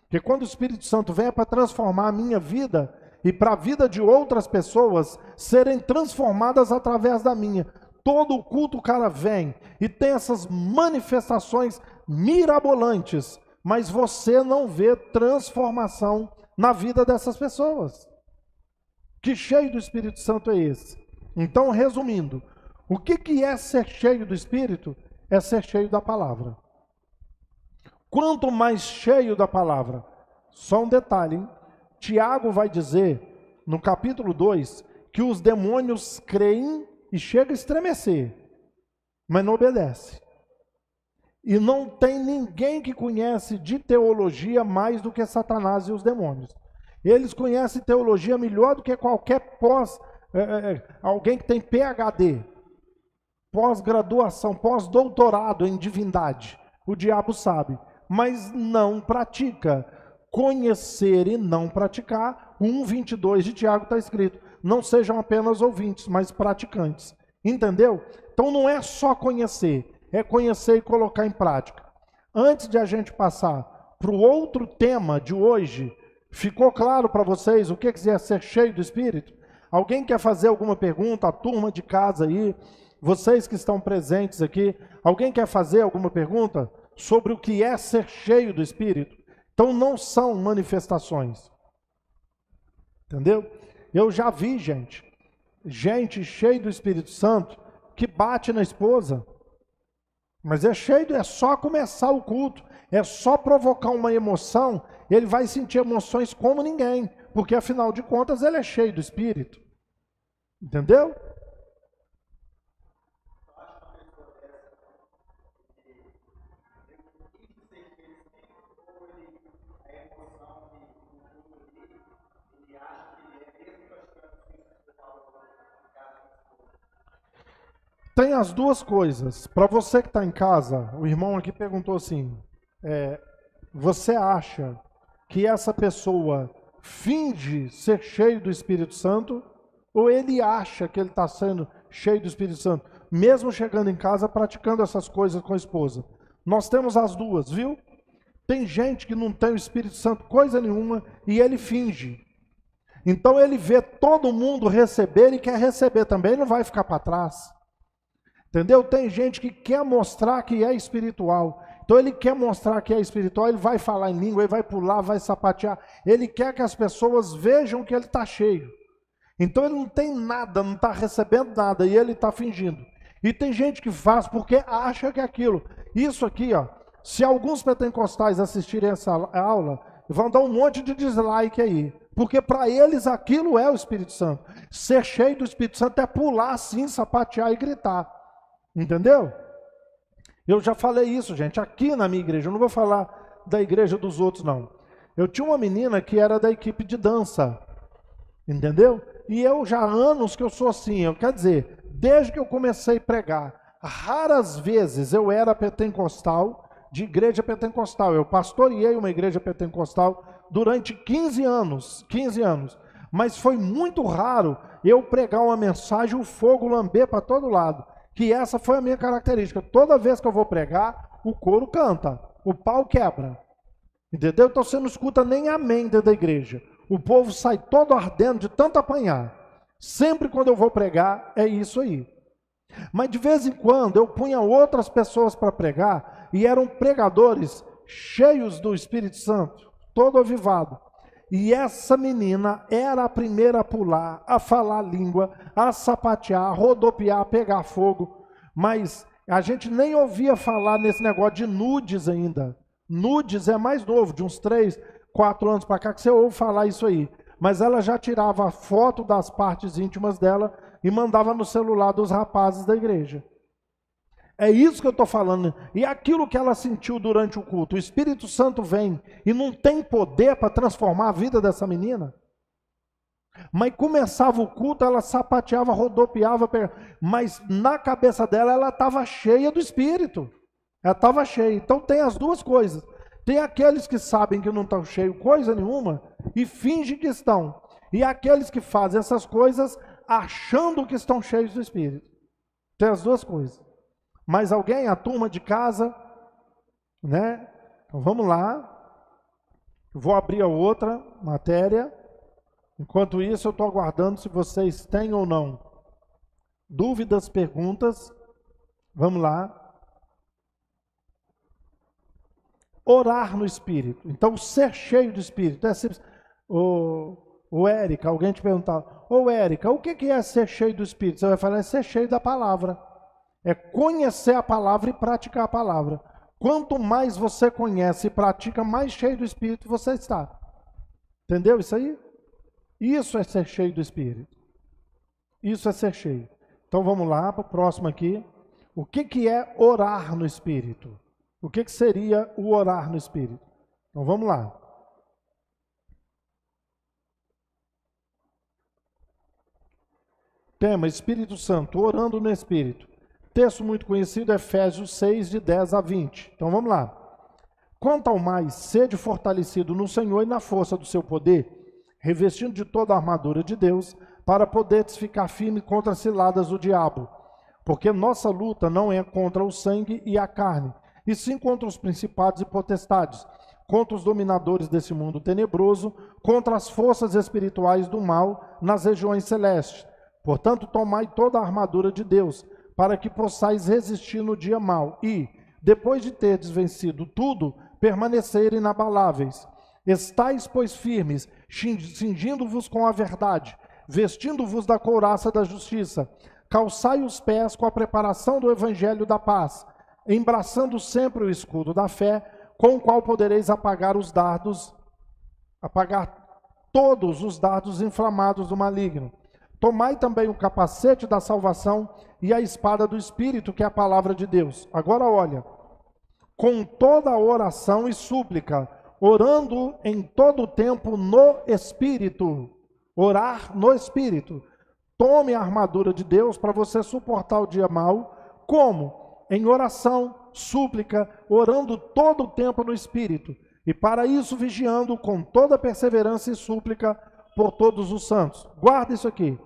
Porque quando o Espírito Santo vem é para transformar a minha vida e para a vida de outras pessoas serem transformadas através da minha. Todo o culto o cara vem e tem essas manifestações mirabolantes, mas você não vê transformação na vida dessas pessoas. Que cheio do Espírito Santo é esse? Então, resumindo, o que é ser cheio do Espírito? É ser cheio da palavra. Quanto mais cheio da palavra, só um detalhe, hein? Tiago vai dizer, no capítulo 2, que os demônios creem e chegam a estremecer, mas não obedece. E não tem ninguém que conhece de teologia mais do que Satanás e os demônios. Eles conhecem teologia melhor do que qualquer alguém que tem PhD, pós-graduação, pós-doutorado em divindade. O diabo sabe, mas não pratica. Conhecer e não praticar, 1:22 de Tiago está escrito, não sejam apenas ouvintes, mas praticantes. Entendeu? Então não é só conhecer, é conhecer e colocar em prática. Antes de a gente passar para o outro tema de hoje, ficou claro para vocês o que é ser cheio do Espírito? Alguém quer fazer alguma pergunta? A turma de casa aí, vocês que estão presentes aqui, alguém quer fazer alguma pergunta sobre o que é ser cheio do Espírito? Então não são manifestações. Entendeu? Eu já vi gente cheia do Espírito Santo que bate na esposa. Mas é cheio, é só começar o culto. é só provocar uma emoção, ele vai sentir emoções como ninguém, porque afinal de contas ele é cheio do Espírito. Entendeu? Tem as duas coisas. Para você que está em casa, o irmão aqui perguntou assim, você acha que essa pessoa finge ser cheio do Espírito Santo ou ele acha que ele está sendo cheio do Espírito Santo, mesmo chegando em casa praticando essas coisas com a esposa? Nós temos as duas, viu? Tem gente que não tem o Espírito Santo coisa nenhuma e ele finge. Então ele vê todo mundo receber e quer receber também, ele não vai ficar para trás. Entendeu? Tem gente que quer mostrar que é espiritual. Então ele quer mostrar que é espiritual, ele vai falar em língua, ele vai pular, vai sapatear. Ele quer que as pessoas vejam que ele está cheio. Então ele não tem nada, não está recebendo nada e ele está fingindo. E tem gente que faz porque acha que é aquilo. Isso aqui, ó, se alguns pentecostais assistirem essa aula, vão dar um monte de dislike aí. Porque para eles aquilo é o Espírito Santo. Ser cheio do Espírito Santo é pular assim, sapatear e gritar. Entendeu? Eu já falei isso, gente, aqui na minha igreja. Eu não vou falar da igreja dos outros, não. Eu tinha uma menina que era da equipe de dança. Entendeu? E eu já há anos que eu sou assim. Quer dizer, desde que eu comecei a pregar, raras vezes eu era pentecostal, de igreja pentecostal. Eu pastoreei uma igreja pentecostal durante 15 anos. Mas foi muito raro eu pregar uma mensagem, o fogo lamber para todo lado. Que essa foi a minha característica. Toda vez que eu vou pregar, o coro canta, o pau quebra. Entendeu? Então você não escuta nem amém dentro da igreja. O povo sai todo ardendo de tanto apanhar. Sempre quando eu vou pregar, é isso aí. Mas de vez em quando eu punha outras pessoas para pregar e eram pregadores cheios do Espírito Santo, todo avivado. E essa menina era a primeira a pular, a falar língua, a sapatear, a rodopiar, a pegar fogo. Mas a gente nem ouvia falar nesse negócio de nudes ainda. Nudes é mais novo, de uns 3, 4 anos para cá que você ouve falar isso aí. Mas ela já tirava foto das partes íntimas dela e mandava no celular dos rapazes da igreja. É isso que eu estou falando. E aquilo que ela sentiu durante o culto, o Espírito Santo vem e não tem poder para transformar a vida dessa menina. Mas começava o culto, ela sapateava, rodopiava, mas na cabeça dela ela estava cheia do Espírito. Ela estava cheia. Então tem as duas coisas. Tem aqueles que sabem que não estão cheios coisa nenhuma e fingem que estão. E aqueles que fazem essas coisas achando que estão cheios do Espírito. Tem as duas coisas. Mais alguém? A turma de casa? Né? Então vamos lá. Vou abrir a outra matéria. Enquanto isso, eu estou aguardando se vocês têm ou não dúvidas, perguntas. Vamos lá. Orar no Espírito. Então, ser cheio do Espírito. É simples. Ô Érica, alguém te perguntava, ô Érica, o que é ser cheio do Espírito? Você vai falar, é ser cheio da palavra. É conhecer a palavra e praticar a palavra. Quanto mais você conhece e pratica, mais cheio do Espírito você está. Entendeu isso aí? Isso é ser cheio do Espírito. Isso é ser cheio. Então vamos lá para o próximo aqui. O que é orar no Espírito? O que seria o orar no Espírito? Então vamos lá. Tema: Espírito Santo, orando no Espírito. Texto muito conhecido, Efésios 6, de 10 a 20. Então vamos lá. Quanto ao mais, sede fortalecido no Senhor e na força do seu poder, revestindo de toda a armadura de Deus, para poderes ficar firme contra as ciladas do diabo. Porque nossa luta não é contra o sangue e a carne, e sim contra os principados e potestades, contra os dominadores desse mundo tenebroso, contra as forças espirituais do mal nas regiões celestes. Portanto, tomai toda a armadura de Deus, para que possais resistir no dia mau e, depois de terdes vencido tudo, permanecer inabaláveis. Estais, pois, firmes, cingindo-vos com a verdade, vestindo-vos da couraça da justiça, calçai os pés com a preparação do evangelho da paz, embraçando sempre o escudo da fé, com o qual podereis apagar todos os dardos inflamados do maligno. Tomai também o capacete da salvação e a espada do Espírito, que é a palavra de Deus. Agora olha, com toda a oração e súplica, orando em todo o tempo no Espírito. Orar no Espírito. Tome a armadura de Deus para você suportar o dia mau. Como? Em oração, súplica, orando todo o tempo no Espírito. E para isso vigiando com toda perseverança e súplica por todos os santos. Guarda isso aqui.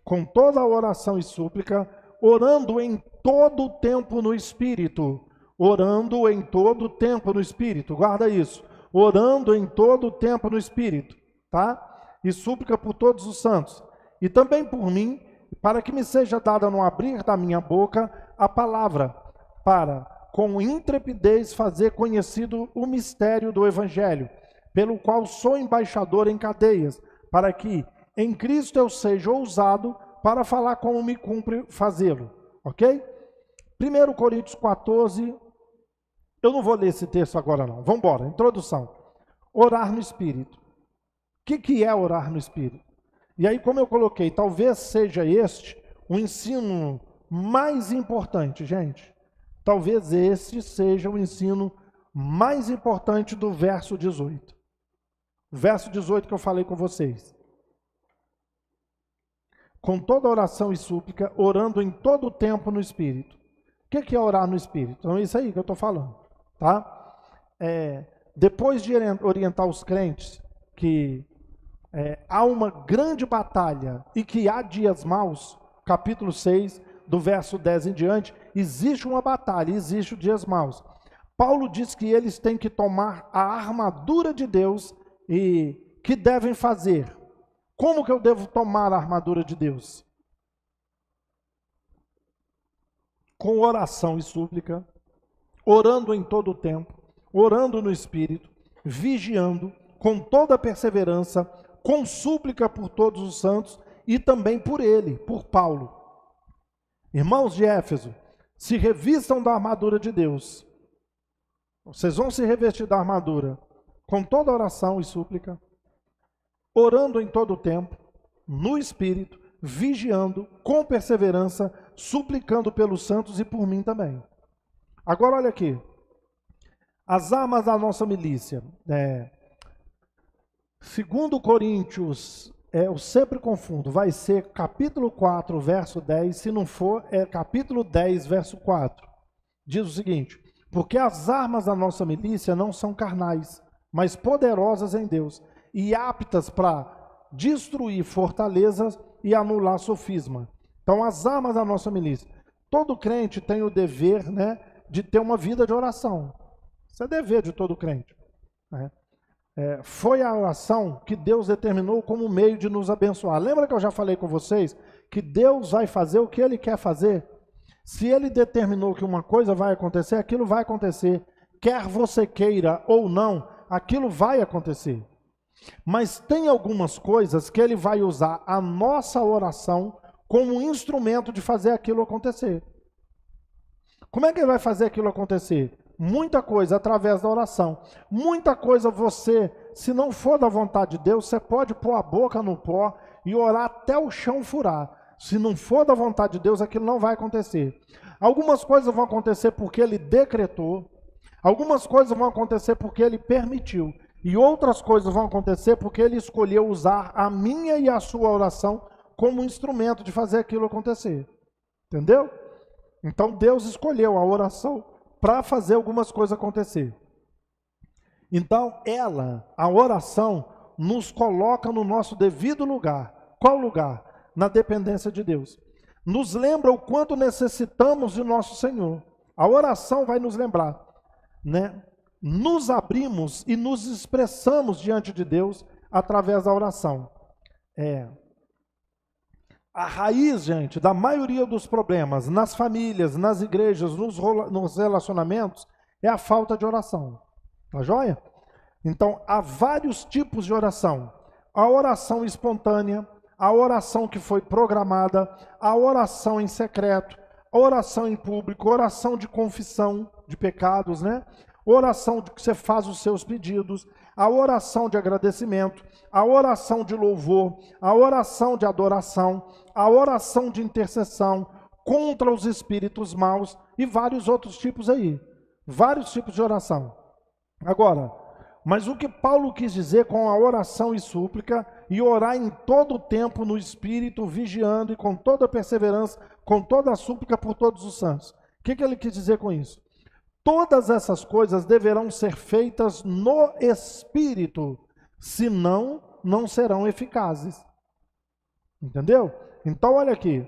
Com toda a oração e súplica, orando em todo o tempo no Espírito. Orando em todo o tempo no Espírito. Guarda isso. Orando em todo o tempo no Espírito. Tá? E súplica por todos os santos. E também por mim, para que me seja dada no abrir da minha boca a palavra, para, com intrepidez, fazer conhecido o mistério do Evangelho, pelo qual sou embaixador em cadeias, para que em Cristo eu seja ousado para falar como me cumpre fazê-lo. Ok? 1 Coríntios 14, eu não vou ler esse texto agora não, vamos embora, introdução. Orar no Espírito. O que é orar no Espírito? E aí, como eu coloquei, talvez seja este o ensino mais importante, gente. Talvez este seja o ensino mais importante do verso 18. Verso 18 que eu falei com vocês. Com toda oração e súplica, orando em todo o tempo no Espírito. O que é orar no Espírito? Então é isso aí que eu estou falando. Tá? Depois de orientar os crentes que há uma grande batalha e que há dias maus, capítulo 6, do verso 10 em diante, existe uma batalha, existe os dias maus. Paulo diz que eles têm que tomar a armadura de Deus e que devem fazer. Como que eu devo tomar a armadura de Deus? Com oração e súplica, orando em todo o tempo, orando no Espírito, vigiando, com toda a perseverança, com súplica por todos os santos e também por ele, por Paulo. Irmãos de Éfeso, se revistam da armadura de Deus. Vocês vão se revestir da armadura com toda oração e súplica, orando em todo o tempo, no Espírito, vigiando, com perseverança, suplicando pelos santos e por mim também. Agora olha aqui, as armas da nossa milícia. Segundo Coríntios, eu sempre confundo, vai ser capítulo 4, verso 10, se não for, é capítulo 10, verso 4. Diz o seguinte: porque as armas da nossa milícia não são carnais, mas poderosas em Deus, e aptas para destruir fortalezas e anular sofisma. Então, as armas da nossa milícia. Todo crente tem o dever, de ter uma vida de oração. Isso é dever de todo crente. Foi a oração que Deus determinou como meio de nos abençoar. Lembra que eu já falei com vocês que Deus vai fazer o que Ele quer fazer? Se Ele determinou que uma coisa vai acontecer, aquilo vai acontecer. Quer você queira ou não, aquilo vai acontecer. Mas tem algumas coisas que Ele vai usar a nossa oração como instrumento de fazer aquilo acontecer. Como é que Ele vai fazer aquilo acontecer? Muita coisa através da oração. Muita coisa você, se não for da vontade de Deus, você pode pôr a boca no pó e orar até o chão furar. Se não for da vontade de Deus, aquilo não vai acontecer. Algumas coisas vão acontecer porque Ele decretou. Algumas coisas vão acontecer porque Ele permitiu. E outras coisas vão acontecer porque Ele escolheu usar a minha e a sua oração como instrumento de fazer aquilo acontecer. Entendeu? Então Deus escolheu a oração para fazer algumas coisas acontecer. Então a oração, nos coloca no nosso devido lugar. Qual lugar? Na dependência de Deus. Nos lembra o quanto necessitamos de nosso Senhor. A oração vai nos lembrar, Nos abrimos e nos expressamos diante de Deus através da oração. A raiz, gente, da maioria dos problemas nas famílias, nas igrejas, nos relacionamentos, é a falta de oração. Tá joia? Então, há vários tipos de oração. A oração espontânea, a oração que foi programada, a oração em secreto, a oração em público, oração de confissão de pecados, oração de que você faz os seus pedidos, a oração de agradecimento, a oração de louvor, a oração de adoração, a oração de intercessão contra os espíritos maus e vários outros tipos aí. Vários tipos de oração. Agora, mas o que Paulo quis dizer com a oração e súplica e orar em todo o tempo no Espírito, vigiando e com toda perseverança, com toda a súplica por todos os santos. O que ele quis dizer com isso? Todas essas coisas deverão ser feitas no Espírito, senão não serão eficazes. Entendeu? Então olha aqui,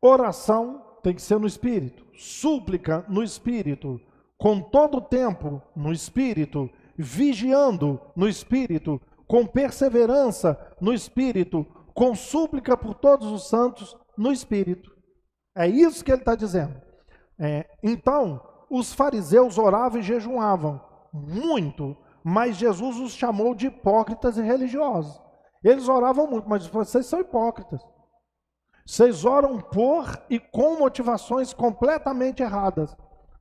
oração tem que ser no Espírito, súplica no Espírito, com todo o tempo no Espírito, vigiando no Espírito, com perseverança no Espírito, com súplica por todos os santos no Espírito. É isso que ele está dizendo. Então, os fariseus oravam e jejuavam muito, mas Jesus os chamou de hipócritas e religiosos. Eles oravam muito, mas vocês são hipócritas. Vocês oram por e com motivações completamente erradas.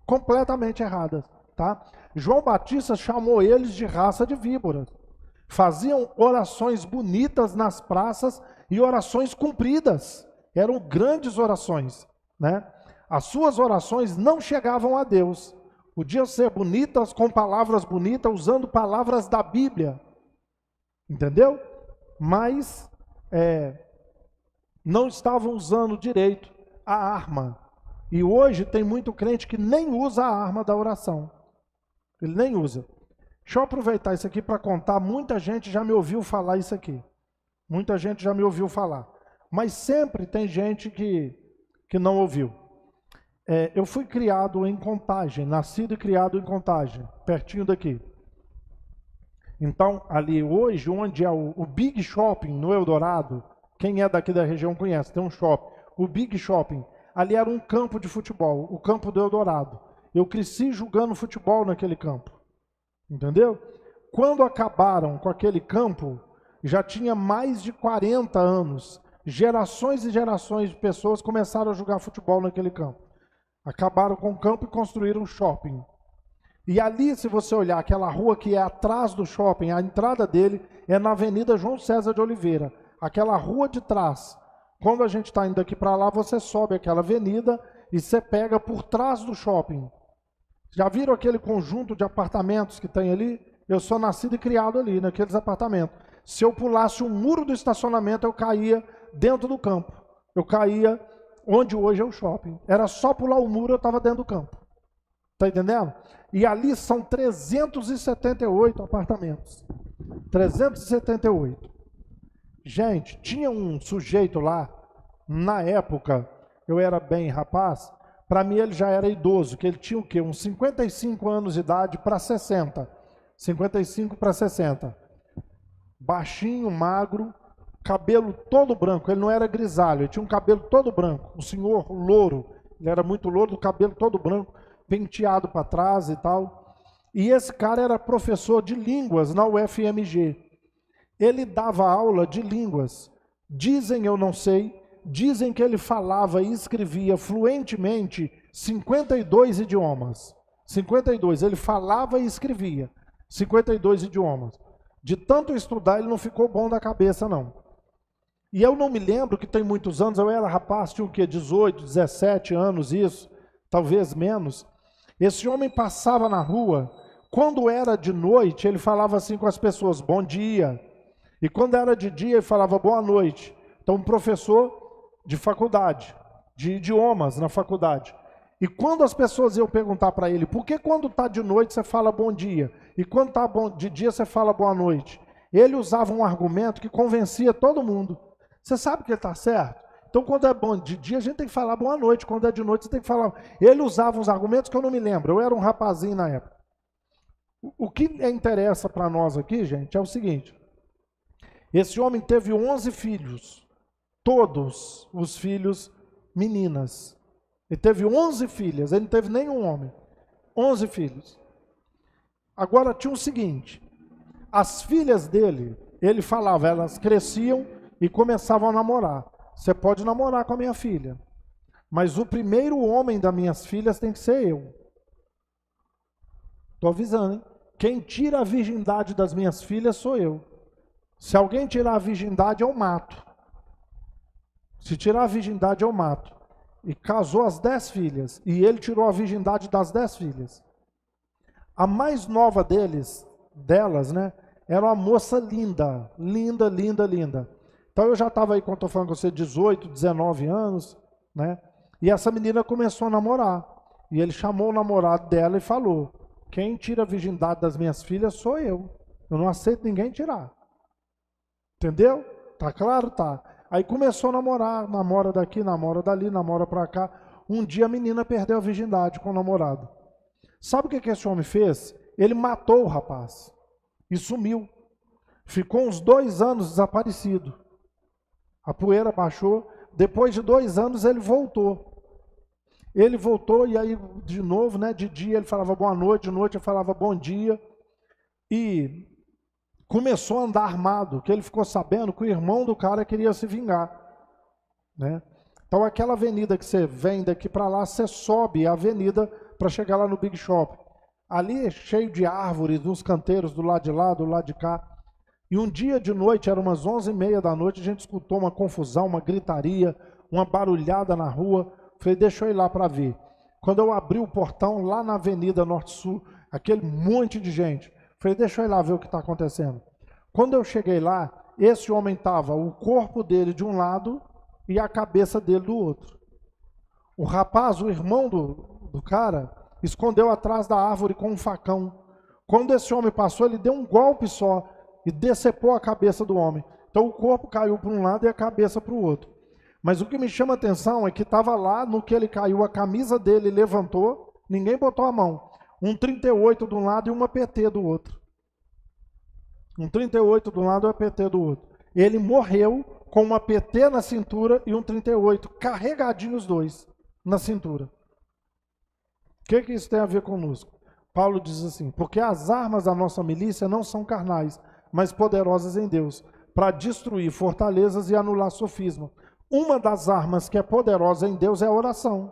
Completamente erradas, tá? João Batista chamou eles de raça de víboras. Faziam orações bonitas nas praças e orações cumpridas. Eram grandes orações, né? As suas orações não chegavam a Deus. Podiam ser bonitas, com palavras bonitas, usando palavras da Bíblia. Entendeu? Mas não estavam usando direito a arma. E hoje tem muito crente que nem usa a arma da oração. Ele nem usa. Deixa eu aproveitar isso aqui para contar. Muita gente já me ouviu falar isso aqui. Muita gente já me ouviu falar. Mas sempre tem gente que não ouviu. Eu fui criado em Contagem, nascido e criado em Contagem, pertinho daqui. Então, ali hoje, onde é o Big Shopping, no Eldorado, quem é daqui da região conhece, tem um shopping. O Big Shopping, ali era um campo de futebol, o campo do Eldorado. Eu cresci jogando futebol naquele campo, entendeu? Quando acabaram com aquele campo, já tinha mais de 40 anos. Gerações e gerações de pessoas começaram a jogar futebol naquele campo. Acabaram com o campo e construíram um shopping. E ali, se você olhar aquela rua que é atrás do shopping, a entrada dele é na Avenida João César de Oliveira. Aquela rua de trás. Quando a gente está indo aqui para lá, você sobe aquela avenida e você pega por trás do shopping. Já viram aquele conjunto de apartamentos que tem ali? Eu sou nascido e criado ali, naqueles apartamentos. Se eu pulasse um muro do estacionamento, eu caía dentro do campo. Eu caía onde hoje é o shopping. Era só pular o muro, eu estava dentro do campo. Está entendendo? E ali são 378 apartamentos. 378. Gente, tinha um sujeito lá, na época, eu era bem rapaz, para mim ele já era idoso, que ele tinha o quê? Uns 55 anos de idade para 60. 55 para 60. Baixinho, magro, cabelo todo branco, ele não era grisalho, ele tinha um cabelo todo branco, um senhor louro, ele era muito louro, o cabelo todo branco, penteado para trás e tal. E esse cara era professor de línguas na UFMG. Ele dava aula de línguas. Dizem, eu não sei, dizem que ele falava e escrevia fluentemente 52 idiomas. 52, ele falava e escrevia 52 idiomas. De tanto estudar, ele não ficou bom da cabeça, não. E eu não me lembro que tem muitos anos, eu era rapaz, tinha o quê? 18, 17 anos, isso, talvez menos. Esse homem passava na rua, quando era de noite, ele falava assim com as pessoas, bom dia. E quando era de dia, ele falava boa noite. Então, um professor de faculdade, de idiomas na faculdade. E quando as pessoas iam perguntar para ele, por que quando está de noite você fala bom dia? E quando está de dia você fala boa noite? Ele usava um argumento que convencia todo mundo. Você sabe que ele está certo? Então, quando é bom de dia, a gente tem que falar boa noite. Quando é de noite, você tem que falar... Ele usava uns argumentos que eu não me lembro. Eu era um rapazinho na época. O que interessa para nós aqui, gente, é o seguinte. Esse homem teve 11 filhos. Todos os filhos meninas. Ele teve 11 filhas. Ele não teve nenhum homem. 11 filhos. Agora, tinha o seguinte. As filhas dele, ele falava, elas cresciam e começavam a namorar. Você pode namorar com a minha filha, mas o primeiro homem das minhas filhas tem que ser eu. Estou avisando, hein? Quem tira a virgindade das minhas filhas sou eu. Se alguém tirar a virgindade, eu mato. Se tirar a virgindade, eu mato. E casou as 10 filhas. E ele tirou a virgindade das 10 filhas. A mais nova delas, né? Era uma moça linda. Linda, linda, linda. Então eu já estava aí, quando estou falando com você, 18, 19 anos, né? E essa menina começou a namorar. E ele chamou o namorado dela e falou: quem tira a virgindade das minhas filhas sou eu. Eu não aceito ninguém tirar. Entendeu? Tá claro? Tá. Aí começou a namorar, namora daqui, namora dali, namora pra cá. Um dia a menina perdeu a virgindade com o namorado. Sabe o que esse homem fez? Ele matou o rapaz e sumiu. Ficou uns 2 anos desaparecido. A poeira baixou. Depois de 2 anos ele voltou. Ele voltou e aí de novo, né? De dia ele falava boa noite, de noite ele falava bom dia. E começou a andar armado, que ele ficou sabendo que o irmão do cara queria se vingar, né? Então aquela avenida que você vem daqui para lá, você sobe a avenida para chegar lá no Big Shop. Ali é cheio de árvores, uns canteiros do lado de lá, do lado de cá. E um dia de noite, era umas 11h30 da noite, a gente escutou uma confusão, uma gritaria, uma barulhada na rua. Falei, deixa eu ir lá para ver. Quando eu abri o portão, lá na Avenida Norte-Sul, aquele monte de gente. Falei, deixa eu ir lá ver o que está acontecendo. Quando eu cheguei lá, esse homem estava o corpo dele de um lado e a cabeça dele do outro. O rapaz, o irmão do cara, escondeu atrás da árvore com um facão. Quando esse homem passou, ele deu um golpe só e decepou a cabeça do homem. Então o corpo caiu para um lado e a cabeça para o outro. Mas o que me chama a atenção é que estava lá, no que ele caiu, a camisa dele levantou, ninguém botou a mão. Um 38 de um lado e uma PT do outro. Um 38 de um lado e uma PT do outro. Ele morreu com uma PT na cintura e um 38, carregadinho os dois na cintura. O que isso tem a ver conosco? Paulo diz assim, porque as armas da nossa milícia não são carnais, mas poderosas em Deus, para destruir fortalezas e anular sofisma. Uma das armas que é poderosa em Deus é a oração.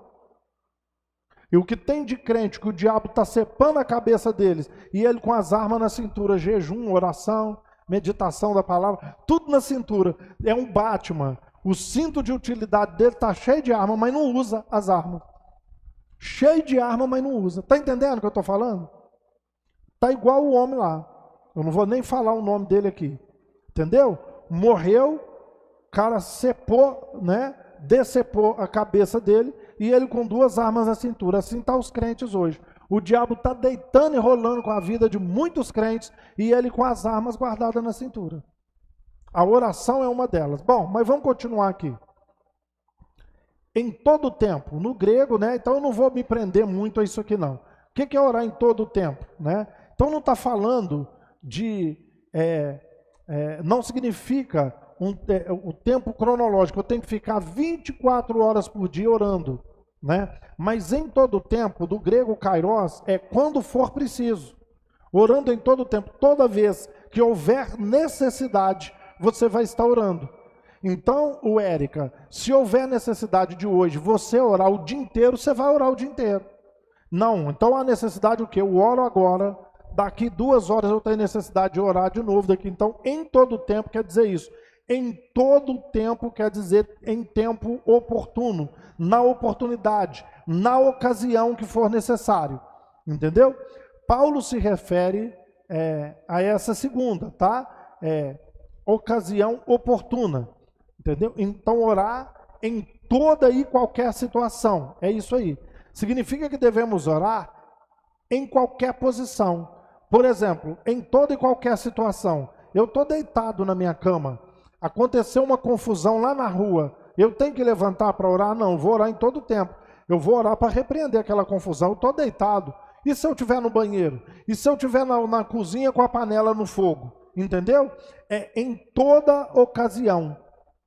E o que tem de crente que o diabo está cepando a cabeça deles, e ele com as armas na cintura, jejum, oração, meditação da palavra, tudo na cintura. É um Batman. O cinto de utilidade dele está cheio de arma, mas não usa as armas. Cheio de arma, mas não usa. Está entendendo o que eu estou falando? Está igual o homem lá. Eu não vou nem falar o nome dele aqui. Entendeu? Morreu, o cara cepou, né? Decepou a cabeça dele e ele com 2 armas na cintura. Assim estão os crentes hoje. O diabo está deitando e rolando com a vida de muitos crentes e ele com as armas guardadas na cintura. A oração é uma delas. Bom, mas vamos continuar aqui. Em todo tempo, no grego, né? Então eu não vou me prender muito a isso aqui não. O que é orar em todo tempo, né? Então não está falando de... não significa o tempo cronológico, eu tenho que ficar 24 horas por dia orando, né? Mas em todo tempo, do grego kairos, é quando for preciso. Orando em todo tempo, toda vez que houver necessidade, você vai estar orando. Então, Érica, se houver necessidade de hoje você orar o dia inteiro, você vai orar o dia inteiro. Não, então a necessidade o quê? Eu oro agora, daqui 2 horas eu tenho necessidade de orar de novo daqui. Então, em todo tempo quer dizer isso. Em todo tempo quer dizer em tempo oportuno, na oportunidade, na ocasião que for necessário. Entendeu? Paulo se refere a essa segunda, tá? Ocasião oportuna. Entendeu? Então, orar em toda e qualquer situação. É isso aí. Significa que devemos orar em qualquer posição. Por exemplo, em toda e qualquer situação. Eu estou deitado na minha cama. Aconteceu uma confusão lá na rua. Eu tenho que levantar para orar? Não, vou orar em todo tempo. Eu vou orar para repreender aquela confusão. Eu estou deitado. E se eu estiver no banheiro? E se eu estiver na cozinha com a panela no fogo? Entendeu? É em toda ocasião.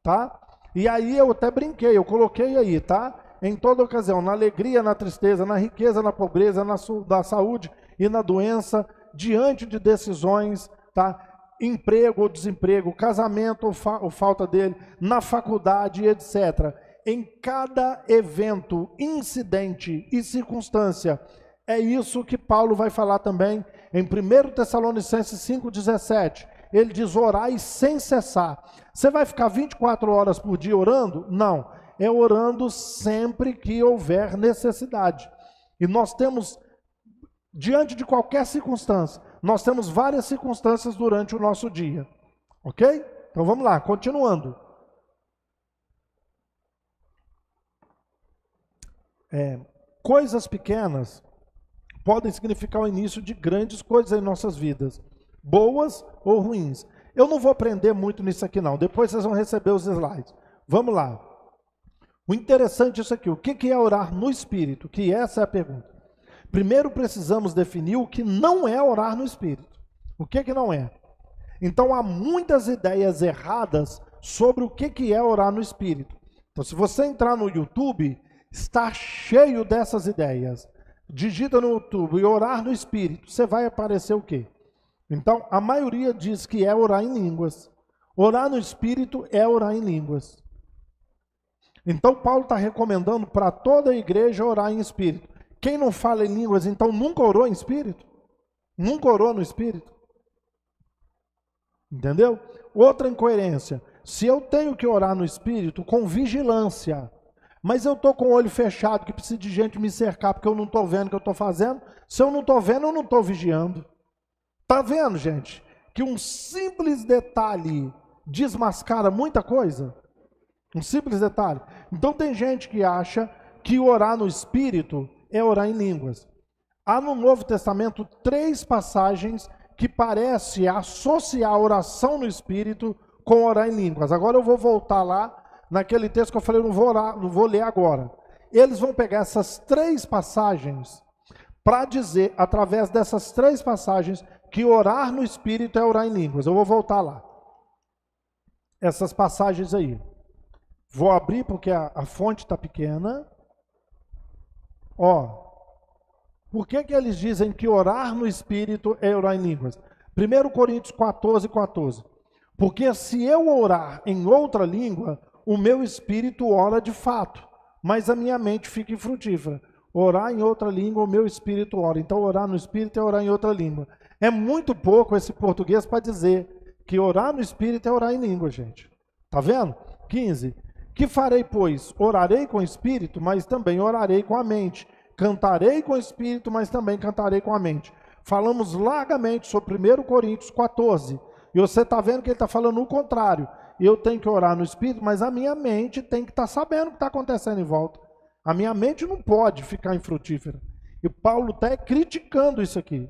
Tá? E aí eu até brinquei, eu coloquei aí, tá? Em toda ocasião, na alegria, na tristeza, na riqueza, na pobreza, na saúde e na doença, diante de decisões, tá? Emprego ou desemprego, casamento ou falta dele, na faculdade, etc. Em cada evento, incidente e circunstância, É isso que Paulo vai falar também em 1 Tessalonicenses 5,17. Ele diz: orai sem cessar. Você vai ficar 24 horas por dia orando? Não. É orando sempre que houver necessidade. E nós temos, diante de qualquer circunstância, nós temos várias circunstâncias durante o nosso dia. Ok? Então vamos lá, continuando. Coisas pequenas podem significar o início de grandes coisas em nossas vidas, boas ou ruins. Eu não vou prender muito nisso aqui não, depois vocês vão receber os slides. Vamos lá. O interessante é isso aqui, o que é orar no Espírito? Que essa é a pergunta. Primeiro precisamos definir o que não é orar no Espírito. O que não é? Então há muitas ideias erradas sobre o que é orar no Espírito. Então se você entrar no YouTube, está cheio dessas ideias. Digita no YouTube e orar no Espírito, você vai aparecer o quê? Então, a maioria diz que é orar em línguas. Orar no Espírito é orar em línguas. Então, Paulo está recomendando para toda a igreja orar em Espírito. Quem não fala em línguas, então, nunca orou em Espírito? Nunca orou no Espírito? Entendeu? Outra incoerência. Se eu tenho que orar no Espírito com vigilância, mas eu estou com o olho fechado, que precisa de gente me cercar, porque eu não estou vendo o que eu estou fazendo. Se eu não estou vendo, eu não estou vigiando. Está vendo, gente? Que um simples detalhe desmascara muita coisa? Um simples detalhe. Então tem gente que acha que orar no Espírito é orar em línguas. Há no Novo Testamento 3 passagens que parecem associar a oração no Espírito com orar em línguas. Agora eu vou voltar lá naquele texto que eu falei, não vou ler agora. Eles vão pegar essas 3 passagens para dizer, através dessas 3 passagens, que orar no Espírito é orar em línguas. Eu vou voltar lá. Essas passagens aí. Vou abrir porque a fonte está pequena. Por que eles dizem que orar no Espírito é orar em línguas? 1 Coríntios 14:14. Porque se eu orar em outra língua, o meu espírito ora de fato, mas a minha mente fica infrutífera. Orar em outra língua, o meu espírito ora. Então, orar no Espírito é orar em outra língua. É muito pouco esse português para dizer que orar no Espírito é orar em língua, gente. Tá vendo? 15. Que farei, pois? Orarei com o Espírito, mas também orarei com a mente. Cantarei com o Espírito, mas também cantarei com a mente. Falamos largamente sobre 1 Coríntios 14. E você está vendo que ele está falando o contrário. Eu tenho que orar no Espírito, mas a minha mente tem que estar sabendo o que está acontecendo em volta. A minha mente não pode ficar infrutífera. E Paulo está criticando isso aqui.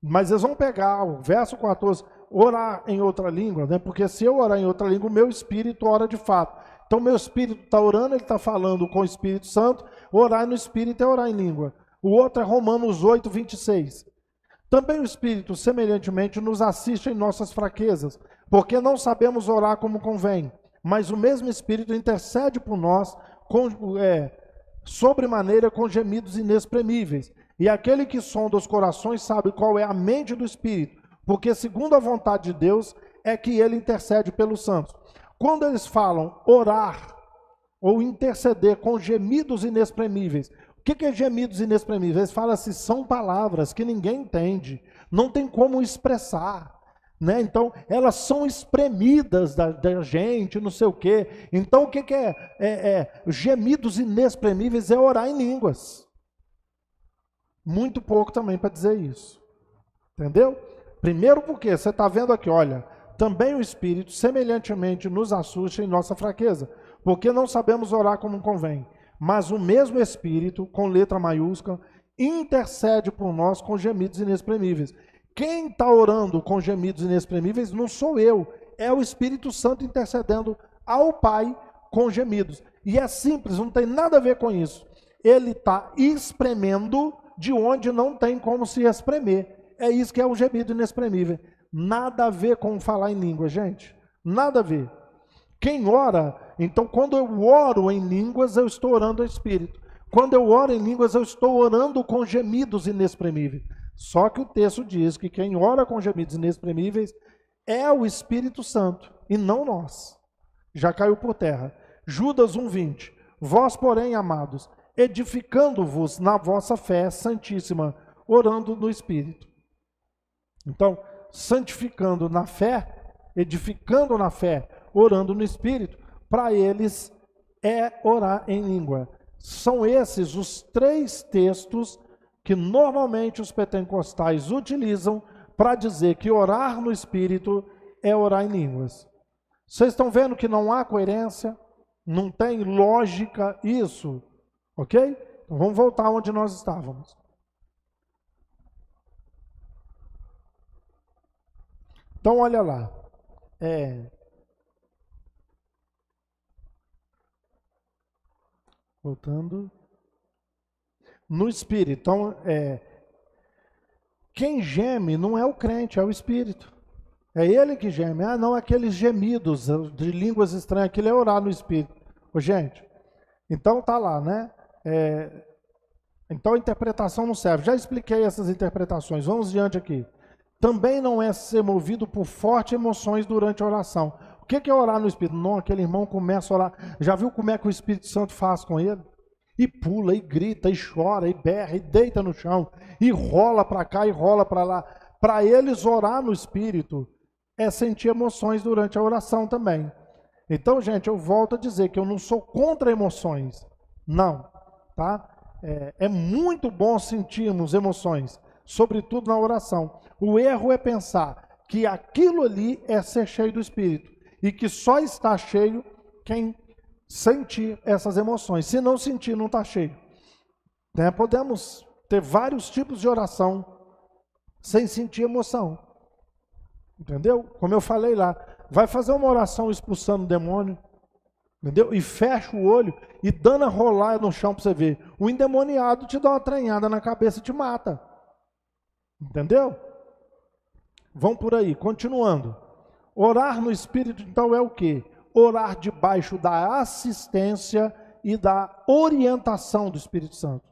Mas eles vão pegar o verso 14, orar em outra língua, né? Porque se eu orar em outra língua, o meu espírito ora de fato. Então, meu espírito está orando, ele está falando com o Espírito Santo. Orar no Espírito é orar em língua. O outro é Romanos 8:26. Também o Espírito, semelhantemente, nos assiste em nossas fraquezas, porque não sabemos orar como convém, mas o mesmo Espírito intercede por nós sobremaneira com gemidos inexprimíveis. E aquele que sonda os corações sabe qual é a mente do Espírito, porque segundo a vontade de Deus é que ele intercede pelos santos. Quando eles falam orar ou interceder com gemidos inexprimíveis, o que é gemidos inexprimíveis? Eles falam assim, são palavras que ninguém entende, não tem como expressar, né? Então, elas são espremidas da gente, não sei o quê. Então, o que é gemidos inexprimíveis? É orar em línguas. Muito pouco também para dizer isso. Entendeu? Primeiro porque você está vendo aqui, olha, também o Espírito semelhantemente nos assusta em nossa fraqueza, porque não sabemos orar como convém. Mas o mesmo Espírito, com letra maiúscula, intercede por nós com gemidos inexprimíveis. Quem está orando com gemidos inexprimíveis não sou eu, é o Espírito Santo intercedendo ao Pai com gemidos. E é simples, não tem nada a ver com isso. Ele está espremendo de onde não tem como se espremer. É isso que é o gemido inexprimível. Nada a ver com falar em língua, gente. Nada a ver. Quem ora, então quando eu oro em línguas, eu estou orando ao Espírito. Quando eu oro em línguas, eu estou orando com gemidos inexprimíveis. Só que o texto diz que quem ora com gemidos inexprimíveis é o Espírito Santo, e não nós. Já caiu por terra. Judas 1:20. Vós, porém, amados, edificando-vos na vossa fé santíssima, orando no Espírito. Então, santificando na fé, edificando na fé, orando no Espírito, para eles é orar em língua. São esses os 3 textos que normalmente os pentecostais utilizam para dizer que orar no Espírito é orar em línguas. Vocês estão vendo que não há coerência, não tem lógica isso, ok? Então vamos voltar onde nós estávamos. Então olha lá, voltando, no Espírito. Então, quem geme não é o crente, é o Espírito. É ele que geme. Ah, não, aqueles gemidos de línguas estranhas, aquilo é orar no Espírito. Ô, gente, então tá lá, né? Então a interpretação não serve. Já expliquei essas interpretações. Vamos diante aqui. Também não é ser movido por fortes emoções durante a oração. O que é orar no Espírito? Não, aquele irmão começa a orar. Já viu como é que o Espírito Santo faz com ele? E pula, e grita, e chora, e berra, e deita no chão, e rola para cá, e rola para lá. Para eles, orar no Espírito é sentir emoções durante a oração também. Então, gente, eu volto a dizer que eu não sou contra emoções. Não, tá? É muito bom sentirmos emoções, sobretudo na oração. O erro é pensar que aquilo ali é ser cheio do Espírito e que só está cheio quem sentir essas emoções. Se não sentir, não está cheio. Né? Podemos ter vários tipos de oração sem sentir emoção. Entendeu? Como eu falei lá, vai fazer uma oração expulsando o demônio, entendeu? E fecha o olho e dando a rolar no chão para você ver. O endemoniado te dá uma tranhada na cabeça e te mata. Entendeu? Vão por aí, continuando. Orar no Espírito, então, é o quê? Orar debaixo da assistência e da orientação do Espírito Santo.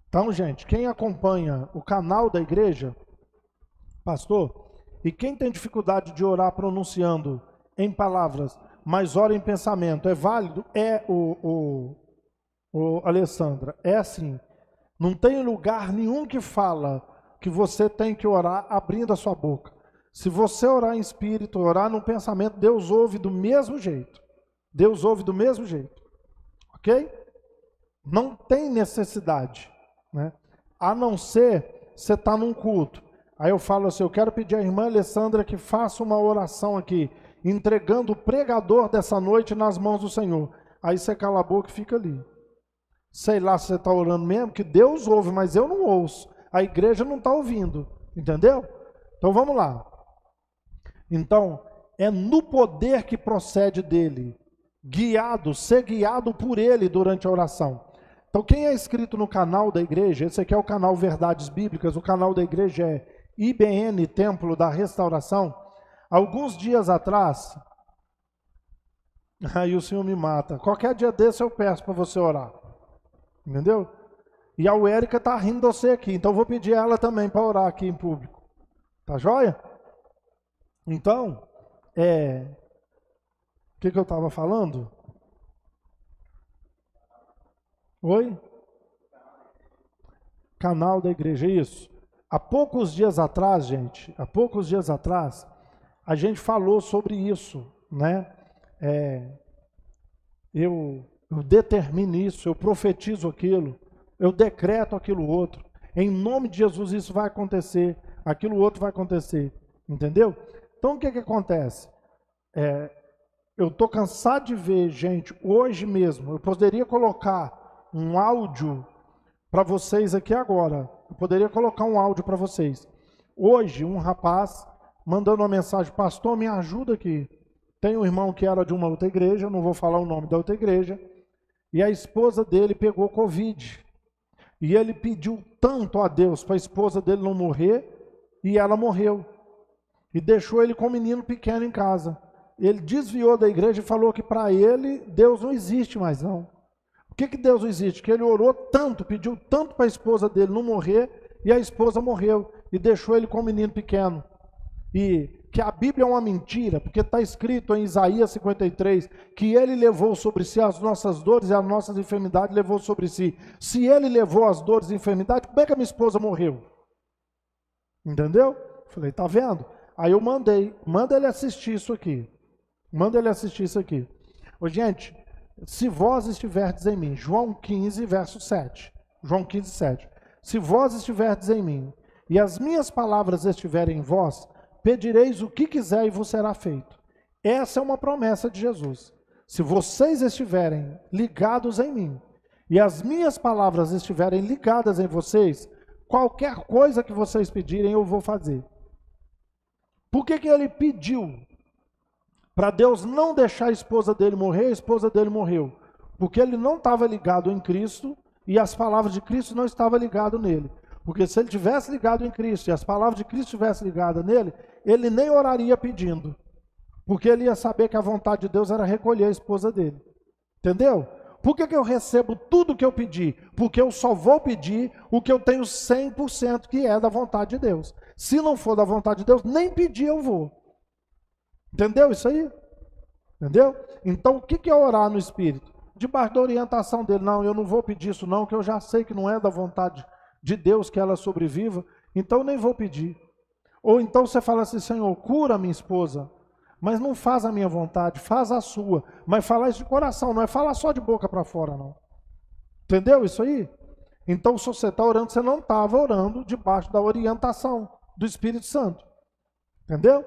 Então, gente, quem acompanha o canal da igreja, pastor, e quem tem dificuldade de orar pronunciando em palavras, mas ora em pensamento, é válido? Alessandra, é assim. Não tem lugar nenhum que fala que você tem que orar abrindo a sua boca. Se você orar em espírito, orar no pensamento, Deus ouve do mesmo jeito. Deus ouve do mesmo jeito. Ok? Não tem necessidade, né? A não ser você estar num culto. Aí eu falo assim, eu quero pedir à irmã Alessandra que faça uma oração aqui, entregando o pregador dessa noite nas mãos do Senhor. Aí você cala a boca e fica ali. Sei lá se você está orando mesmo, que Deus ouve, mas eu não ouço. A igreja não está ouvindo, entendeu? Então vamos lá. Então, é no poder que procede dele, ser guiado por ele durante a oração. Então quem é inscrito no canal da igreja, esse aqui é o canal Verdades Bíblicas, o canal da igreja é IBN Templo da Restauração. Alguns dias atrás, aí o Senhor me mata, qualquer dia desse eu peço para você orar, entendeu? E a Érica está rindo de você aqui, então vou pedir ela também para orar aqui em público, tá joia? Então, o que eu estava falando? Oi? Canal da igreja, isso. Há poucos dias atrás, gente, a gente falou sobre isso, né? Eu determino isso, eu profetizo aquilo, eu decreto aquilo outro. Em nome de Jesus isso vai acontecer, aquilo outro vai acontecer, entendeu? Então o que acontece? Eu estou cansado de ver, gente, hoje mesmo, eu poderia colocar um áudio para vocês aqui agora. Eu poderia colocar um áudio para vocês. Hoje, um rapaz mandando uma mensagem, pastor, me ajuda aqui. Tem um irmão que era de uma outra igreja, não vou falar o nome da outra igreja, e a esposa dele pegou Covid. E ele pediu tanto a Deus para a esposa dele não morrer, e ela morreu. E deixou ele com um menino pequeno em casa. Ele desviou da igreja e falou que para ele, Deus não existe mais não. Por que Deus não existe? Que ele orou tanto, pediu tanto para a esposa dele não morrer, e a esposa morreu, e deixou ele com um menino pequeno. E que a Bíblia é uma mentira, porque está escrito em Isaías 53 que ele levou sobre si as nossas dores e as nossas enfermidades levou sobre si. Se ele levou as dores e enfermidades, como é que a minha esposa morreu? Entendeu? Falei, tá vendo? Aí eu manda ele assistir isso aqui. Manda ele assistir isso aqui. Ô, gente, se vós estiverdes em mim, João 15, verso 7. João 15, 7. Se vós estiverdes em mim, e as minhas palavras estiverem em vós, pedireis o que quiser e vos será feito. Essa é uma promessa de Jesus. Se vocês estiverem ligados em mim, e as minhas palavras estiverem ligadas em vocês, qualquer coisa que vocês pedirem, eu vou fazer. Por que ele pediu para Deus não deixar a esposa dele morrer? A esposa dele morreu. Porque ele não estava ligado em Cristo e as palavras de Cristo não estavam ligadas nele. Porque se ele tivesse ligado em Cristo e as palavras de Cristo tivessem ligadas nele, ele nem oraria pedindo. Porque ele ia saber que a vontade de Deus era recolher a esposa dele. Entendeu? Por que eu recebo tudo que eu pedi? Porque eu só vou pedir o que eu tenho 100% que é da vontade de Deus. Se não for da vontade de Deus, nem pedir eu vou. Entendeu isso aí? Entendeu? Então o que é orar no Espírito? Debaixo da orientação dele. Não, eu não vou pedir isso não, que eu já sei que não é da vontade de Deus que ela sobreviva, então eu nem vou pedir. Ou então você fala assim, Senhor, cura minha esposa, mas não faz a minha vontade, faz a sua. Mas falar isso de coração, não é falar só de boca para fora, não. Entendeu isso aí? Então, se você está orando, você não estava orando debaixo da orientação do Espírito Santo. Entendeu?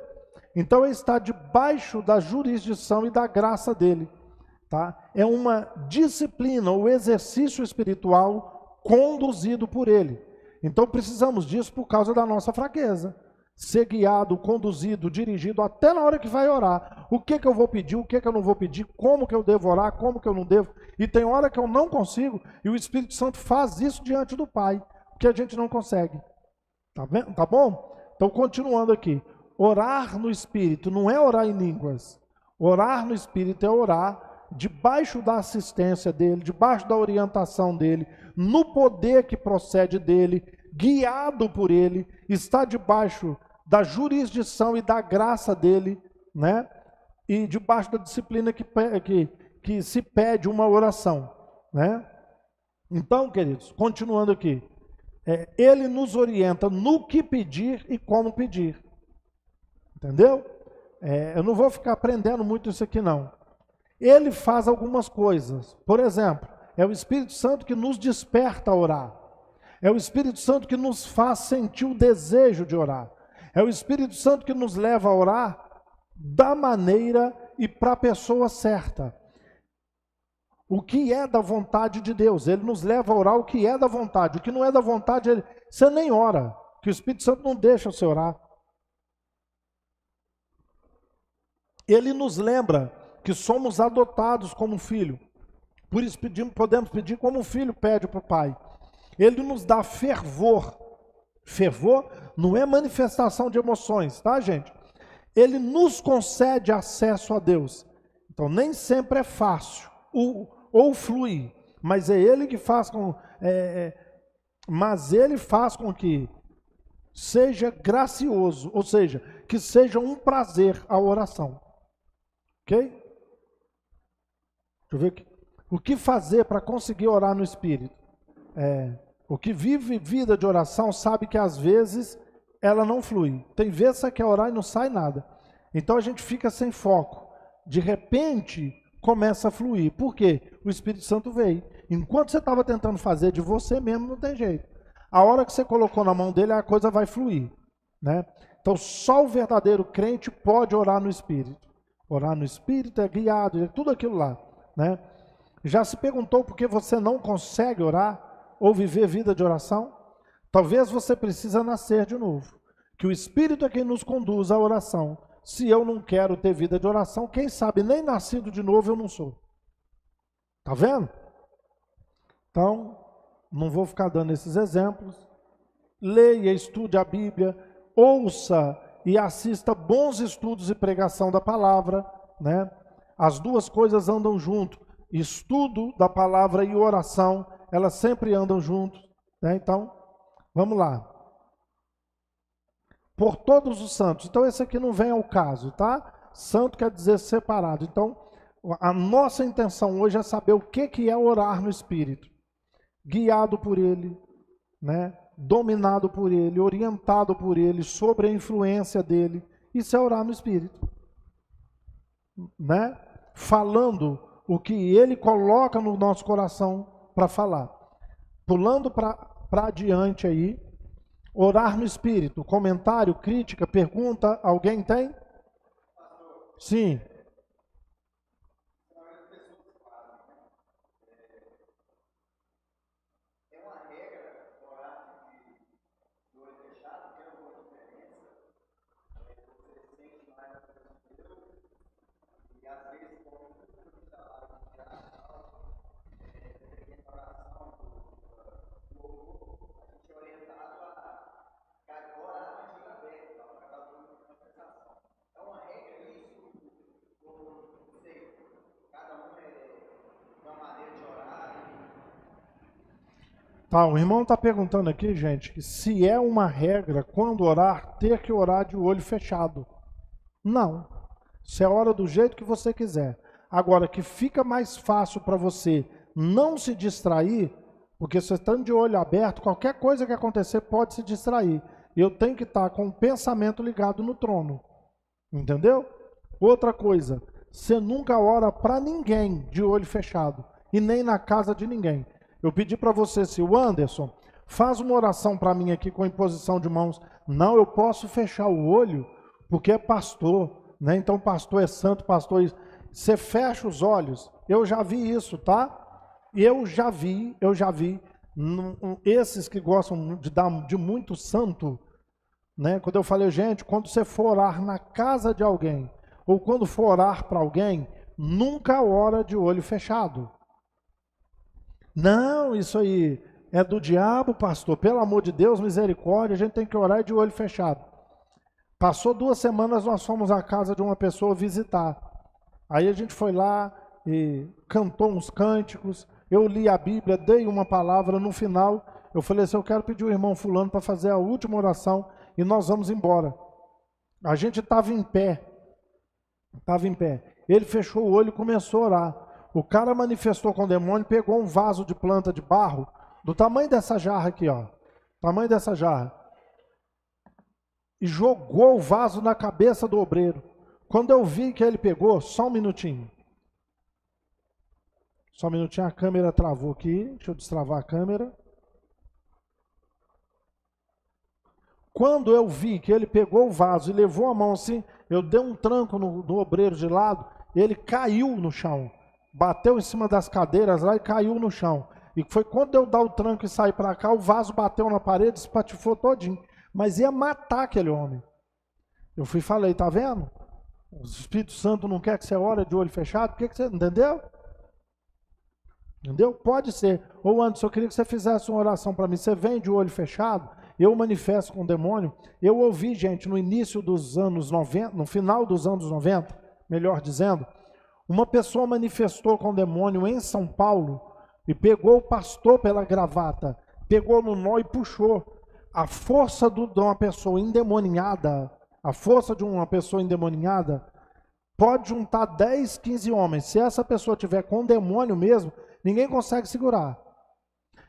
Então, ele está debaixo da jurisdição e da graça dele. Tá? É uma disciplina, o exercício espiritual conduzido por ele. Então, precisamos disso por causa da nossa fraqueza. Ser guiado, conduzido, dirigido, até na hora que vai orar. O que eu vou pedir, o que eu não vou pedir, como que eu devo orar, como que eu não devo. E tem hora que eu não consigo, e o Espírito Santo faz isso diante do Pai, porque a gente não consegue. Tá vendo? Tá bom? Então, continuando aqui. Orar no Espírito não é orar em línguas. Orar no Espírito é orar debaixo da assistência dele, debaixo da orientação dele, no poder que procede dele, guiado por ele, está debaixo da jurisdição e da graça dele, né? E debaixo da disciplina que se pede uma oração, né? Então, queridos, continuando aqui, ele nos orienta no que pedir e como pedir, entendeu? Eu não vou ficar aprendendo muito isso aqui não. Ele faz algumas coisas, por exemplo, é o Espírito Santo que nos desperta a orar. É o Espírito Santo que nos faz sentir o desejo de orar. É o Espírito Santo que nos leva a orar da maneira e para a pessoa certa. O que é da vontade de Deus. Ele nos leva a orar o que é da vontade. O que não é da vontade, você nem ora. Que o Espírito Santo não deixa você orar. Ele nos lembra que somos adotados como filho. Por isso podemos pedir como um filho pede para o pai. Ele nos dá fervor. Fervor não é manifestação de emoções, tá, gente? Ele nos concede acesso a Deus. Então, nem sempre é fácil ou flui, mas é Ele que faz mas Ele faz com que seja gracioso, ou seja, que seja um prazer a oração. Ok? Deixa eu ver aqui. O que fazer para conseguir orar no Espírito? O que vive vida de oração sabe que às vezes ela não flui. Tem vezes que você quer orar e não sai nada. Então a gente fica sem foco. De repente começa a fluir. Por quê? O Espírito Santo veio. Enquanto você estava tentando fazer de você mesmo, não tem jeito. A hora que você colocou na mão dele, a coisa vai fluir, né? Então só o verdadeiro crente pode orar no Espírito. Orar no Espírito é guiado, é tudo aquilo lá, né? Já se perguntou por que você não consegue orar? Ou viver vida de oração? Talvez você precisa nascer de novo. Que o Espírito é quem nos conduz à oração. Se eu não quero ter vida de oração, quem sabe nem nascido de novo eu não sou. Tá vendo? Então, não vou ficar dando esses exemplos. Leia, estude a Bíblia, ouça e assista bons estudos e pregação da palavra, né? As duas coisas andam junto. Estudo da palavra e oração, elas sempre andam juntos, né? Então, vamos lá. por todos os santos. Então esse aqui não vem ao caso, tá? Santo quer dizer separado. Então a nossa intenção hoje é saber o que é orar no Espírito. Guiado por Ele, né? Dominado por Ele, orientado por Ele, sob a influência dEle. Isso é orar no Espírito, né? Falando o que Ele coloca no nosso coração para falar. Pulando para adiante aí, orar no Espírito. Comentário, crítica, pergunta, alguém tem? Sim. Tá, o irmão está perguntando aqui, gente, que se é uma regra, quando orar, ter que orar de olho fechado. Não. Você ora do jeito que você quiser. Agora, que fica mais fácil para você não se distrair, porque você estando de olho aberto, qualquer coisa que acontecer pode se distrair. Eu tenho que estar com o pensamento ligado no trono. Entendeu? Outra coisa, você nunca ora para ninguém de olho fechado. E nem na casa de ninguém. Eu pedi para você, se o Anderson faz uma oração para mim aqui com imposição de mãos. Não, eu posso fechar o olho porque é pastor, né? Então pastor é santo, pastor é isso. Você fecha os olhos. Eu já vi isso, tá? Eu já vi esses que gostam de dar de muito santo, né? Quando eu falei, gente, quando você for orar na casa de alguém ou quando for orar para alguém, nunca ora de olho fechado. Não, isso aí é do diabo, pastor. Pelo amor de Deus, misericórdia, a gente tem que orar de olho fechado. Passou 2 semanas, nós fomos à casa de uma pessoa visitar. Aí a gente foi lá e cantou uns cânticos. Eu li a Bíblia, dei uma palavra. No final, eu falei assim, eu quero pedir o irmão fulano para fazer a última oração e nós vamos embora. A gente estava em pé. Ele fechou o olho e começou a orar. O cara manifestou com o demônio, pegou um vaso de planta de barro, do tamanho dessa jarra aqui, ó. Tamanho dessa jarra. E jogou o vaso na cabeça do obreiro. Quando eu vi que ele pegou, só um minutinho. Só um minutinho, a câmera travou aqui. Deixa eu destravar a câmera. Quando eu vi que ele pegou o vaso e levou a mão assim, eu dei um tranco no obreiro de lado, ele caiu no chão. Bateu em cima das cadeiras lá e caiu no chão. E foi quando eu dar o tranco e sair para cá, o vaso bateu na parede, espatifou todinho. Mas ia matar aquele homem. Eu fui e falei, tá vendo? O Espírito Santo não quer que você ore de olho fechado? Por que você... Entendeu? Entendeu? Pode ser. Ou Anderson, eu queria que você fizesse uma oração para mim. Você vem de olho fechado, eu manifesto com o demônio. Eu ouvi, gente, no início dos anos 90, no final dos anos 90, melhor dizendo, uma pessoa manifestou com o demônio em São Paulo e pegou o pastor pela gravata, pegou no nó e puxou. A força de uma pessoa endemoniada, pode juntar 10, 15 homens. Se essa pessoa tiver com demônio mesmo, ninguém consegue segurar.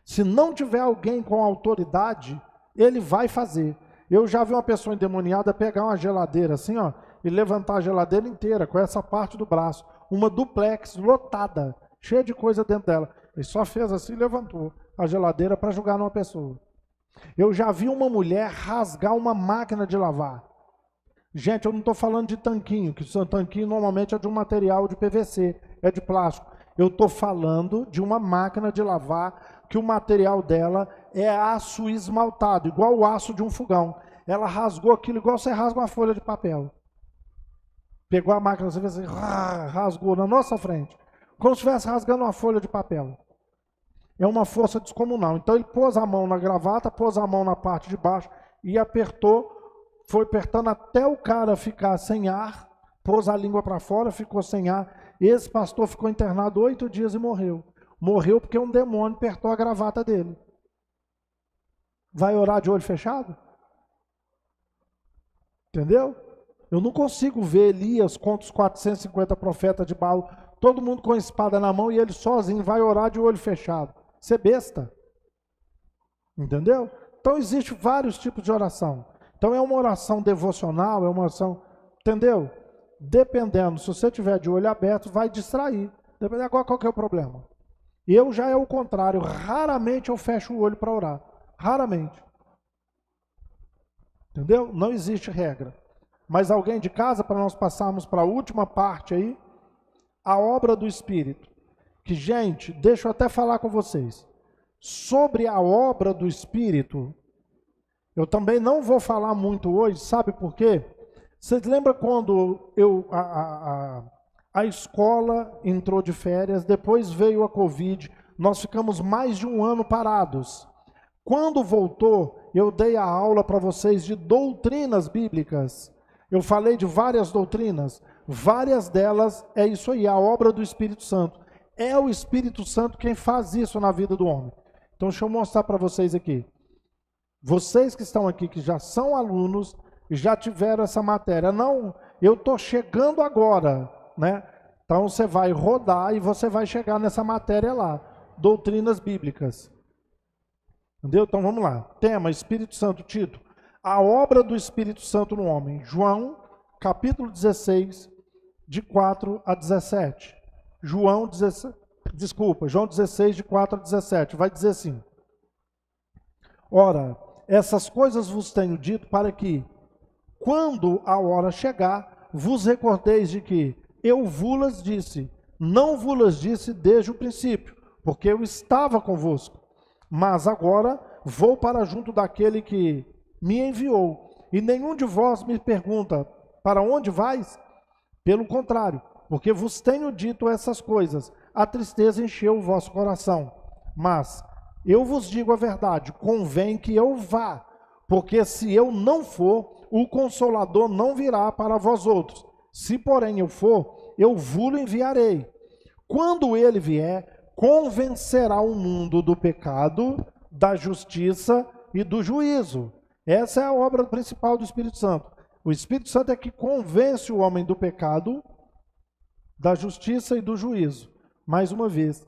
Se não tiver alguém com autoridade, ele vai fazer. Eu já vi uma pessoa endemoniada pegar uma geladeira assim, ó, e levantar a geladeira inteira com essa parte do braço. Uma duplex lotada, cheia de coisa dentro dela. Ele só fez assim e levantou a geladeira para jogar numa pessoa. Eu já vi uma mulher rasgar uma máquina de lavar. Gente, eu não estou falando de tanquinho, que o tanquinho normalmente é de um material de PVC, é de plástico. Eu estou falando de uma máquina de lavar que o material dela é aço esmaltado, igual o aço de um fogão. Ela rasgou aquilo igual você rasga uma folha de papel. Pegou a máquina, você fez assim, rasgou na nossa frente, como se estivesse rasgando uma folha de papel. É uma força descomunal. Então ele pôs a mão na gravata, pôs a mão na parte de baixo e apertou, foi apertando até o cara ficar sem ar, pôs a língua para fora, ficou sem ar. Esse pastor ficou internado 8 dias e morreu. Morreu porque um demônio apertou a gravata dele. Vai orar de olho fechado? Entendeu? Eu não consigo ver Elias contra os 450 profetas de Baal, todo mundo com a espada na mão e ele sozinho vai orar de olho fechado. Isso é besta. Entendeu? Então existem vários tipos de oração. Então é uma oração devocional, é uma oração, entendeu? Dependendo, se você tiver de olho aberto, vai distrair. Dependendo agora qual que é o problema. Eu já é o contrário, raramente eu fecho o olho para orar. Raramente. Entendeu? Não existe regra. Mas alguém de casa, para nós passarmos para a última parte aí, a obra do Espírito. Que, gente, deixa eu até falar com vocês. Sobre a obra do Espírito, eu também não vou falar muito hoje, sabe por quê? Vocês lembram quando a escola entrou de férias, depois veio a Covid, nós ficamos mais de um ano parados. Quando voltou, eu dei a aula para vocês de doutrinas bíblicas. Eu falei de várias doutrinas, várias delas é isso aí, a obra do Espírito Santo. É o Espírito Santo quem faz isso na vida do homem. Então deixa eu mostrar para vocês aqui. Vocês que estão aqui, que já são alunos, já tiveram essa matéria. Não, eu estou chegando agora, né? Então você vai rodar e você vai chegar nessa matéria lá. Doutrinas bíblicas. Entendeu? Então vamos lá. Tema, Espírito Santo, título. A obra do Espírito Santo no homem. João, capítulo 16, de 4 a 17. João 16, de 4 a 17. Vai dizer assim. Ora, essas coisas vos tenho dito para que, quando a hora chegar, vos recordeis de que eu vos disse, não vos disse desde o princípio, porque eu estava convosco. Mas agora vou para junto daquele que me enviou, e nenhum de vós me pergunta, para onde vais? Pelo contrário, porque vos tenho dito essas coisas, a tristeza encheu o vosso coração. Mas eu vos digo a verdade, convém que eu vá, porque se eu não for, o Consolador não virá para vós outros. Se porém eu for, eu vos enviarei. Quando ele vier, convencerá o mundo do pecado, da justiça e do juízo. Essa é a obra principal do Espírito Santo. O Espírito Santo é que convence o homem do pecado, da justiça e do juízo. Mais uma vez,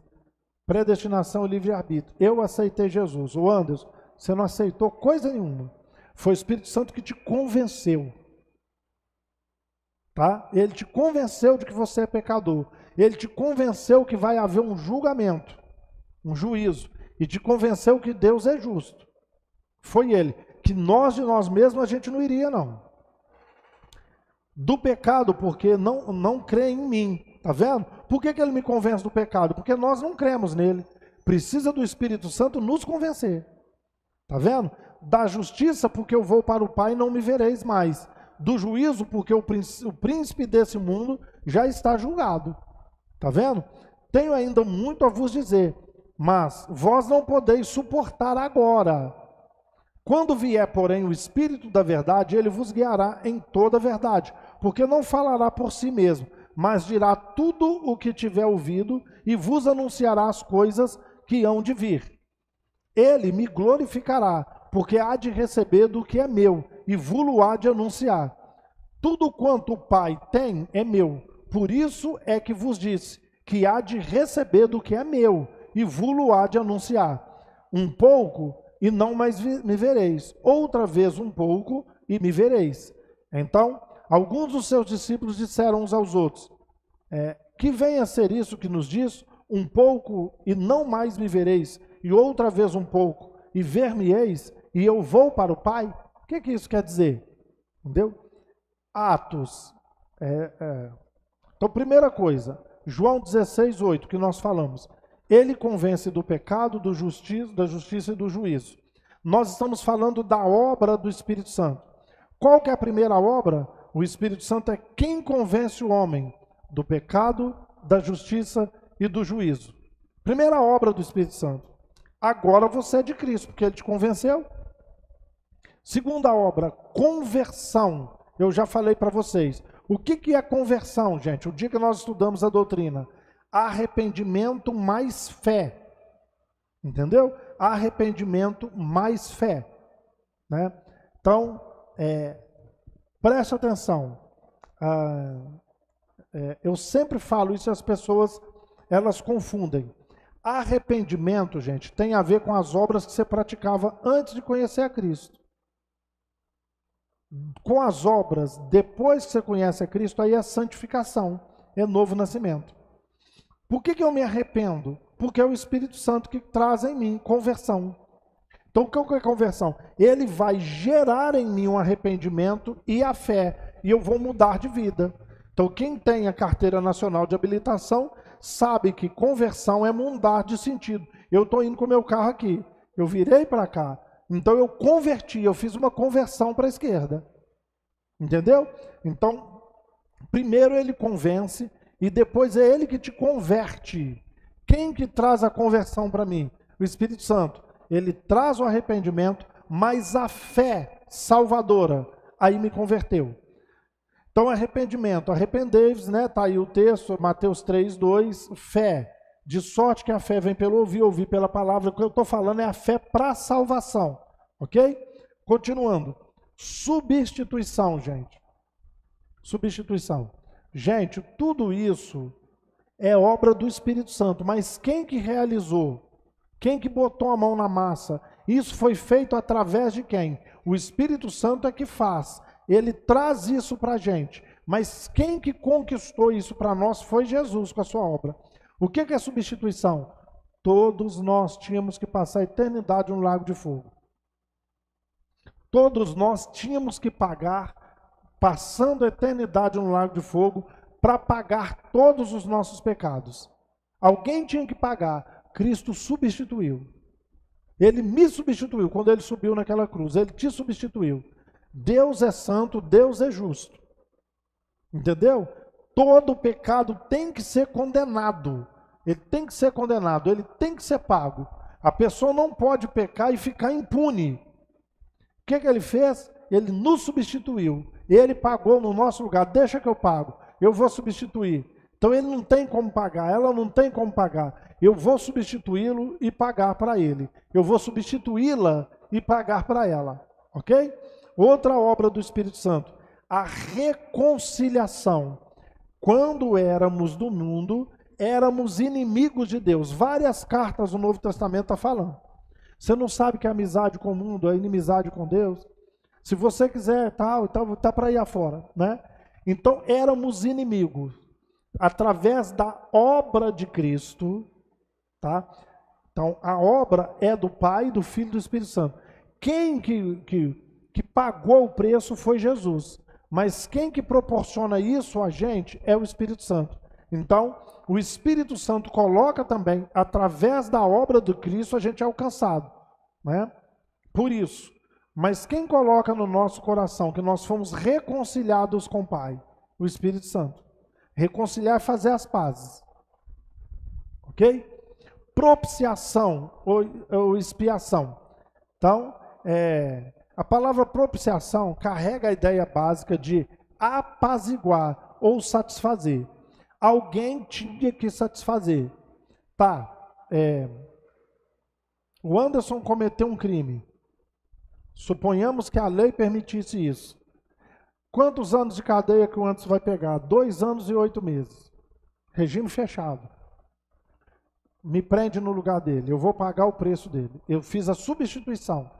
predestinação e livre-arbítrio. Eu aceitei Jesus. O Anderson, você não aceitou coisa nenhuma. Foi o Espírito Santo que te convenceu. Tá? Ele te convenceu de que você é pecador. Ele te convenceu que vai haver um julgamento, um juízo. E te convenceu que Deus é justo. Foi ele. Que nós de nós mesmos a gente não iria, não. Do pecado, porque não crê em mim. Tá vendo? Por que ele me convence do pecado? Porque nós não cremos nele. Precisa do Espírito Santo nos convencer. Tá vendo? Da justiça, porque eu vou para o Pai e não me vereis mais. Do juízo, porque o príncipe desse mundo já está julgado. Tá vendo? Tenho ainda muito a vos dizer, mas vós não podeis suportar agora. Quando vier, porém, o Espírito da verdade, ele vos guiará em toda a verdade, porque não falará por si mesmo, mas dirá tudo o que tiver ouvido e vos anunciará as coisas que hão de vir. Ele me glorificará, porque há de receber do que é meu e vos-lo há de anunciar. Tudo quanto o Pai tem é meu, por isso é que vos disse, que há de receber do que é meu e vos-lo há de anunciar. Um pouco e não mais me vereis, outra vez um pouco e me vereis. Então, alguns dos seus discípulos disseram uns aos outros, que venha a ser isso que nos diz, um pouco e não mais me vereis, e outra vez um pouco e ver-me-eis, e eu vou para o Pai? O que isso quer dizer? Entendeu? Atos. Então, primeira coisa, João 16, 8, que nós falamos. Ele convence do pecado, da justiça e do juízo. Nós estamos falando da obra do Espírito Santo. Qual que é a primeira obra? O Espírito Santo é quem convence o homem do pecado, da justiça e do juízo. Primeira obra do Espírito Santo. Agora você é de Cristo, porque ele te convenceu. Segunda obra, conversão. Eu já falei para vocês. O que é conversão, gente? O dia que nós estudamos a doutrina. Arrependimento mais fé. Entendeu? Arrependimento mais fé. Né? Então, Preste atenção. Eu sempre falo isso e as pessoas, elas confundem. Arrependimento, gente, tem a ver com as obras que você praticava antes de conhecer a Cristo. Com as obras, depois que você conhece a Cristo, aí é santificação, é novo nascimento. Por que eu me arrependo? Porque é o Espírito Santo que traz em mim conversão. Então, o que é conversão? Ele vai gerar em mim um arrependimento e a fé, e eu vou mudar de vida. Então, quem tem a carteira nacional de habilitação sabe que conversão é mudar de sentido. Eu estou indo com o meu carro aqui, eu virei para cá, então eu converti, eu fiz uma conversão para a esquerda. Entendeu? Então, primeiro ele convence e depois é ele que te converte. Quem que traz a conversão para mim? O Espírito Santo. Ele traz o arrependimento, mas a fé salvadora aí me converteu. Então, arrependimento, arrependei-vos, né? Está aí o texto, Mateus 3:2, fé. De sorte que a fé vem pelo ouvir, ouvir pela palavra. O que eu estou falando é a fé para a salvação, ok? Continuando. Substituição, gente. Substituição. Gente, tudo isso é obra do Espírito Santo, mas quem que realizou? Quem que botou a mão na massa? Isso foi feito através de quem? O Espírito Santo é que faz. Ele traz isso para a gente. Mas quem que conquistou isso para nós foi Jesus com a sua obra. O que é substituição? Todos nós tínhamos que passar a eternidade no lago de fogo. Todos nós tínhamos que pagar, passando a eternidade no lago de fogo, para pagar todos os nossos pecados. Alguém tinha que pagar. Cristo substituiu. Ele me substituiu quando ele subiu naquela cruz. Ele te substituiu. Deus é santo, Deus é justo. Entendeu? Todo pecado tem que ser condenado. Ele tem que ser condenado, ele tem que ser pago. A pessoa não pode pecar e ficar impune. O que ele fez? Ele nos substituiu. Ele pagou no nosso lugar. Deixa que eu pago. Eu vou substituir. Então ele não tem como pagar, ela não tem como pagar. Eu vou substituí-lo e pagar para ele. Eu vou substituí-la e pagar para ela. Ok? Outra obra do Espírito Santo, a reconciliação. Quando éramos do mundo, éramos inimigos de Deus. Várias cartas do Novo Testamento estão falando. Você não sabe que a amizade com o mundo é inimizade com Deus? Se você quiser, tá para ir afora, né? Então, éramos inimigos. Através da obra de Cristo, tá? Então, a obra é do Pai, do Filho e do Espírito Santo. Quem que pagou o preço foi Jesus. Mas quem que proporciona isso a gente é o Espírito Santo. Então, o Espírito Santo coloca também, através da obra do Cristo, a gente é alcançado, né? Por isso. Mas quem coloca no nosso coração que nós fomos reconciliados com o Pai? O Espírito Santo. Reconciliar é fazer as pazes. Ok? Propiciação ou expiação. Então, a palavra propiciação carrega a ideia básica de apaziguar ou satisfazer. Alguém tinha que satisfazer. Tá, o Anderson cometeu um crime. Suponhamos que a lei permitisse isso. Quantos anos de cadeia que o Anderson vai pegar? 2 anos e 8 meses. Regime fechado. Me prende no lugar dele. Eu vou pagar o preço dele. Eu fiz a substituição.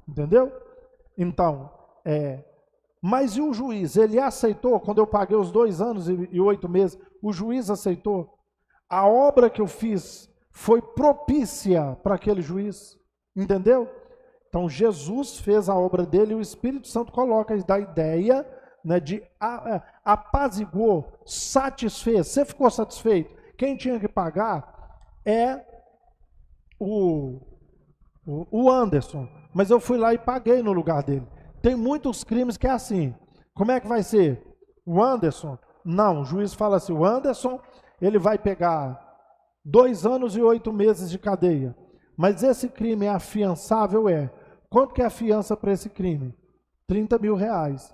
Entendeu? Então, mas e o juiz? Ele aceitou quando eu paguei os 2 anos e 8 meses? O juiz aceitou? A obra que eu fiz foi propícia para aquele juiz. Entendeu? Então, Jesus fez a obra dele e o Espírito Santo coloca da ideia, né, de apaziguou, satisfez. Você ficou satisfeito? Quem tinha que pagar é o Anderson. Mas eu fui lá e paguei no lugar dele. Tem muitos crimes que é assim. Como é que vai ser? O Anderson? Não, o juiz fala assim, o Anderson, ele vai pegar 2 anos e 8 meses de cadeia. Mas esse crime é afiançável, Quanto que é a fiança para esse crime? 30 mil reais.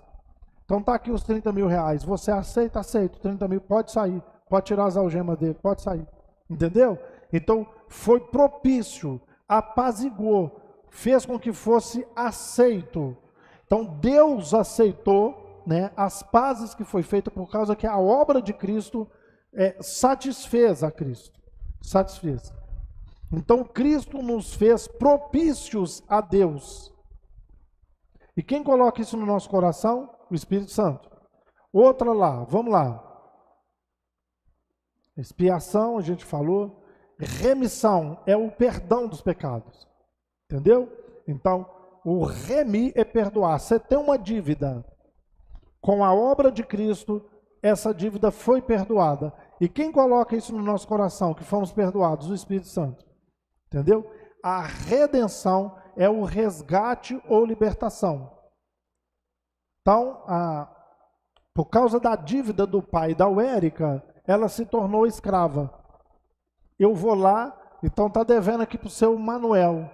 Então tá aqui os 30 mil reais. Você aceita? Aceito. 30 mil, pode sair. Pode tirar as algemas dele, pode sair. Entendeu? Então foi propício, apaziguou, fez com que fosse aceito. Então Deus aceitou, né, as pazes que foi feita por causa que a obra de Cristo satisfez a Cristo. Satisfez. Então Cristo nos fez propícios a Deus. E quem coloca isso no nosso coração? O Espírito Santo. Outra lá, vamos lá. Expiação, a gente falou. Remissão é o perdão dos pecados. Entendeu? Então, o remir é perdoar. Você tem uma dívida. Com a obra de Cristo, essa dívida foi perdoada. E quem coloca isso no nosso coração, que fomos perdoados? O Espírito Santo. Entendeu? A redenção é o resgate ou libertação. Então, por causa da dívida do pai da Érica, ela se tornou escrava. Eu vou lá, então está devendo aqui para o seu Manuel.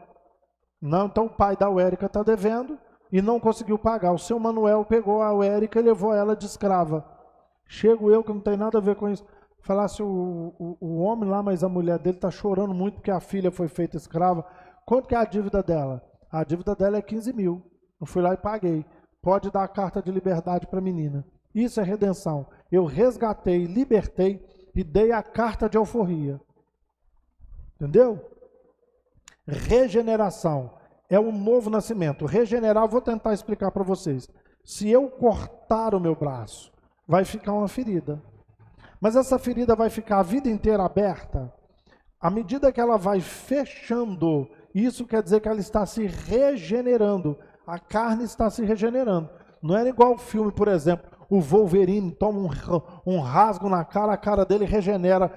Não, então o pai da Érica está devendo e não conseguiu pagar. O seu Manuel pegou a Érica e levou ela de escrava. Chego eu, que não tem nada a ver com isso. Falasse o homem lá, mas a mulher dele está chorando muito porque a filha foi feita escrava. Quanto que é a dívida dela? A dívida dela é 15 mil. Eu fui lá e paguei. Pode dar a carta de liberdade para a menina. Isso é redenção. Eu resgatei, libertei e dei a carta de alforria. Entendeu? Regeneração é um novo nascimento. Regenerar, eu vou tentar explicar para vocês. Se eu cortar o meu braço, vai ficar uma ferida. Mas essa ferida vai ficar a vida inteira aberta. À medida que ela vai fechando, isso quer dizer que ela está se regenerando. A carne está se regenerando. Não era igual o filme, por exemplo, o Wolverine toma um rasgo na cara, a cara dele regenera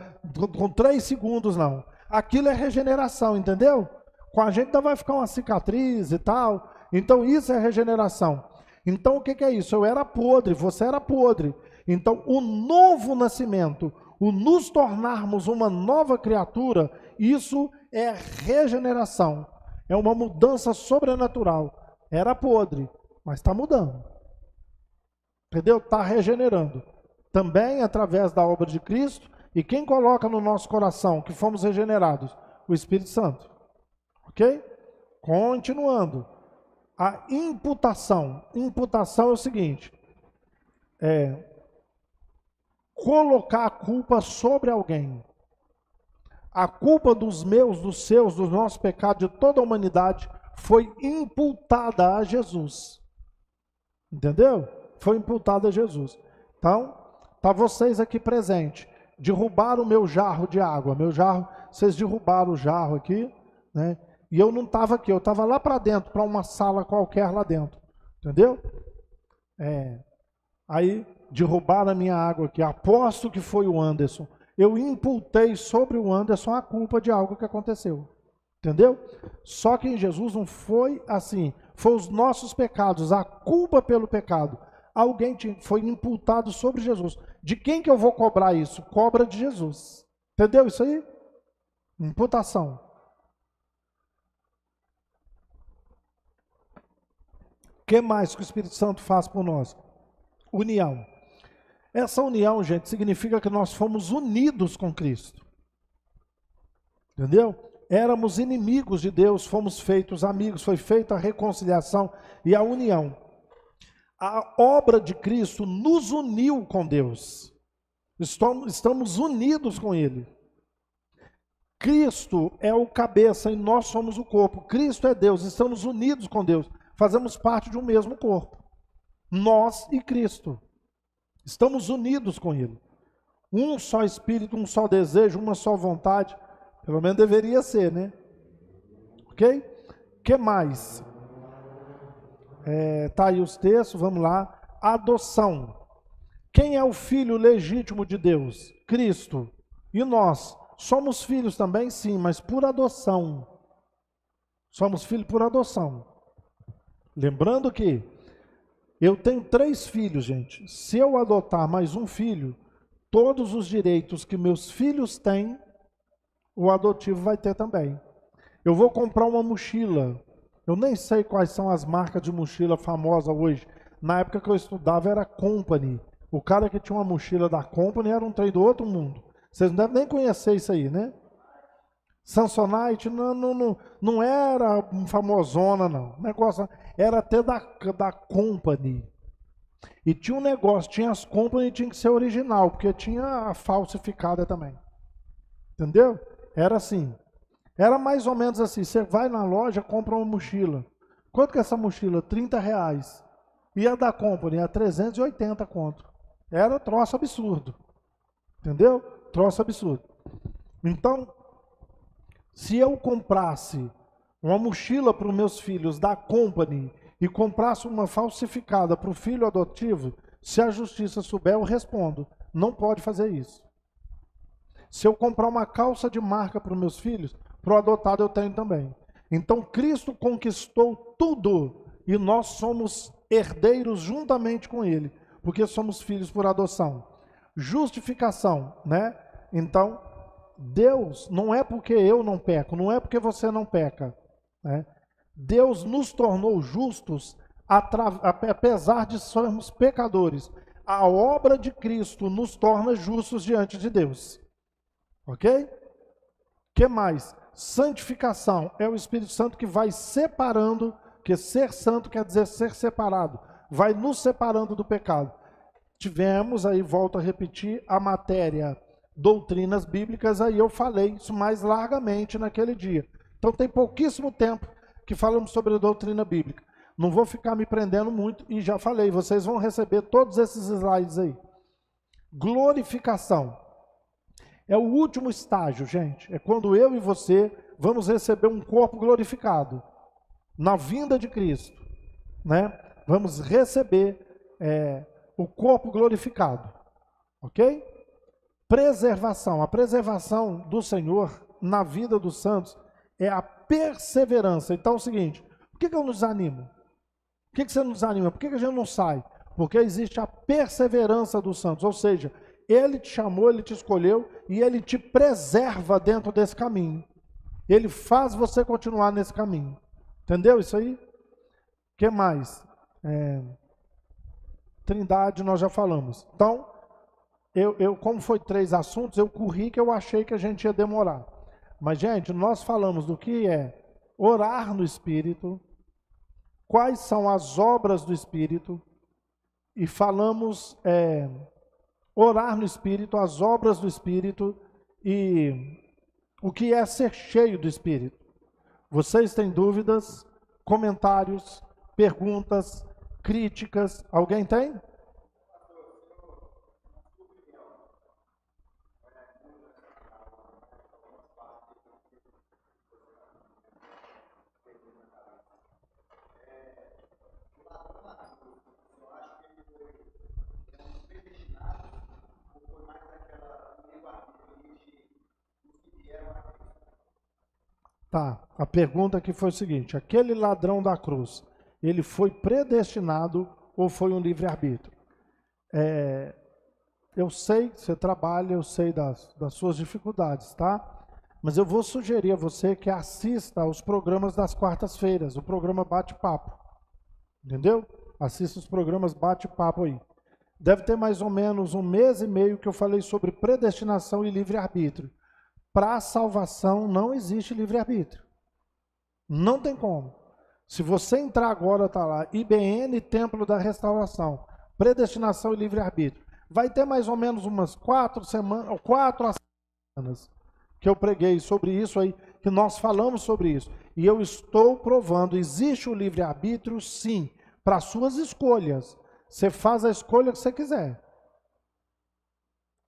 com 3 segundos, não. Aquilo é regeneração, entendeu? Com a gente ainda vai ficar uma cicatriz e tal. Então isso é regeneração. Então o que é isso? Eu era podre, você era podre. Então o novo nascimento, o nos tornarmos uma nova criatura, isso é regeneração. É uma mudança sobrenatural. Era podre, mas está mudando. Entendeu? Está regenerando. Também através da obra de Cristo. E quem coloca no nosso coração que fomos regenerados? O Espírito Santo. Ok? Continuando. A imputação. Imputação é o seguinte. Colocar a culpa sobre alguém. A culpa dos meus, dos seus, dos nossos pecados, de toda a humanidade, foi imputada a Jesus. Entendeu? Foi imputada a Jesus. Então, tá vocês aqui presentes. Derrubaram o meu jarro de água. Meu jarro, vocês derrubaram o jarro aqui, né? E eu não estava aqui, eu estava lá para dentro, para uma sala qualquer lá dentro. Entendeu? Aí derrubaram a minha água aqui. Aposto que foi o Anderson. Eu imputei sobre o Anderson a culpa de algo que aconteceu. Entendeu? Só que em Jesus não foi assim. Foi os nossos pecados, a culpa pelo pecado. Alguém foi imputado sobre Jesus. De quem que eu vou cobrar isso? Cobra de Jesus. Entendeu isso aí? Imputação. O que mais que o Espírito Santo faz por nós? União. Essa união, gente, significa que nós fomos unidos com Cristo. Entendeu? Éramos inimigos de Deus, fomos feitos amigos, foi feita a reconciliação e a união. A obra de Cristo nos uniu com Deus. Estamos unidos com Ele. Cristo é o cabeça e nós somos o corpo. Cristo é Deus, estamos unidos com Deus. Fazemos parte de um mesmo corpo. Nós e Cristo. Estamos unidos com Ele. Um só espírito, um só desejo, uma só vontade. Pelo menos deveria ser, né? Ok? O que mais? Tá aí os textos, vamos lá. Adoção. Quem é o filho legítimo de Deus? Cristo. E nós? Somos filhos também? Sim, mas por adoção. Somos filhos por adoção. Lembrando que eu tenho 3 filhos, gente. Se eu adotar mais um filho, todos os direitos que meus filhos têm, o adotivo vai ter também. Eu vou comprar uma mochila. Eu nem sei quais são as marcas de mochila famosa hoje. Na época que eu estudava era Company. O cara que tinha uma mochila da Company era um trem do outro mundo. Vocês não devem nem conhecer isso aí, né? Samsonite não era famosona, não. O negócio era até da Company. E tinha um negócio, tinha as compras e tinha que ser original, porque tinha a falsificada também. Entendeu? Era assim. Era mais ou menos assim, você vai na loja, compra uma mochila. Quanto que é essa mochila? R$ 30. E a da company é 380 conto. Era troço absurdo. Entendeu? Troço absurdo. Então, se eu comprasse uma mochila para os meus filhos da company e comprasse uma falsificada para o filho adotivo, se a justiça souber, eu respondo. Não pode fazer isso. Se eu comprar uma calça de marca para os meus filhos, para o adotado eu tenho também. Então Cristo conquistou tudo e nós somos herdeiros juntamente com Ele, porque somos filhos por adoção. Justificação, né? Então, Deus, não é porque eu não peco, não é porque você não peca, né? Deus nos tornou justos apesar de sermos pecadores. A obra de Cristo nos torna justos diante de Deus. Ok? Que mais? Santificação é o Espírito Santo que vai separando, que ser santo quer dizer ser separado, vai nos separando do pecado. Tivemos, aí volto a repetir, a matéria doutrinas bíblicas, aí eu falei isso mais largamente naquele dia. Então tem pouquíssimo tempo que falamos sobre a doutrina bíblica. Não vou ficar me prendendo muito e já falei, vocês vão receber todos esses slides aí. Glorificação. É o último estágio, gente. É quando eu e você vamos receber um corpo glorificado. Na vinda de Cristo, né? Vamos receber o corpo glorificado. Ok? Preservação. A preservação do Senhor na vida dos santos é a perseverança. Então é o seguinte, por que eu nos animo? Por que você nos anima? Por que a gente não sai? Porque existe a perseverança dos santos, ou seja, Ele te chamou, Ele te escolheu e Ele te preserva dentro desse caminho. Ele faz você continuar nesse caminho. Entendeu isso aí? O que mais? Trindade nós já falamos. Então, como foi 3 assuntos, eu corri que eu achei que a gente ia demorar. Mas, gente, nós falamos do que é orar no Espírito, quais são as obras do Espírito, e falamos orar no Espírito, as obras do Espírito e o que é ser cheio do Espírito. Vocês têm dúvidas, comentários, perguntas, críticas? Alguém tem? Tá, a pergunta aqui foi o seguinte, aquele ladrão da cruz, ele foi predestinado ou foi um livre-arbítrio? Eu sei que você trabalha, eu sei das suas dificuldades, tá? Mas eu vou sugerir a você que assista aos programas das quartas-feiras, o programa Bate-Papo, entendeu? Assista os programas Bate-Papo aí. Deve ter mais ou menos 1 mês e meio que eu falei sobre predestinação e livre-arbítrio. Para a salvação não existe livre-arbítrio. Não tem como. Se você entrar agora, está lá, IBN Templo da Restauração, predestinação e livre-arbítrio. Vai ter mais ou menos umas 4 semanas que eu preguei sobre isso aí, que nós falamos sobre isso. E eu estou provando, existe o livre-arbítrio sim, para suas escolhas. Você faz a escolha que você quiser.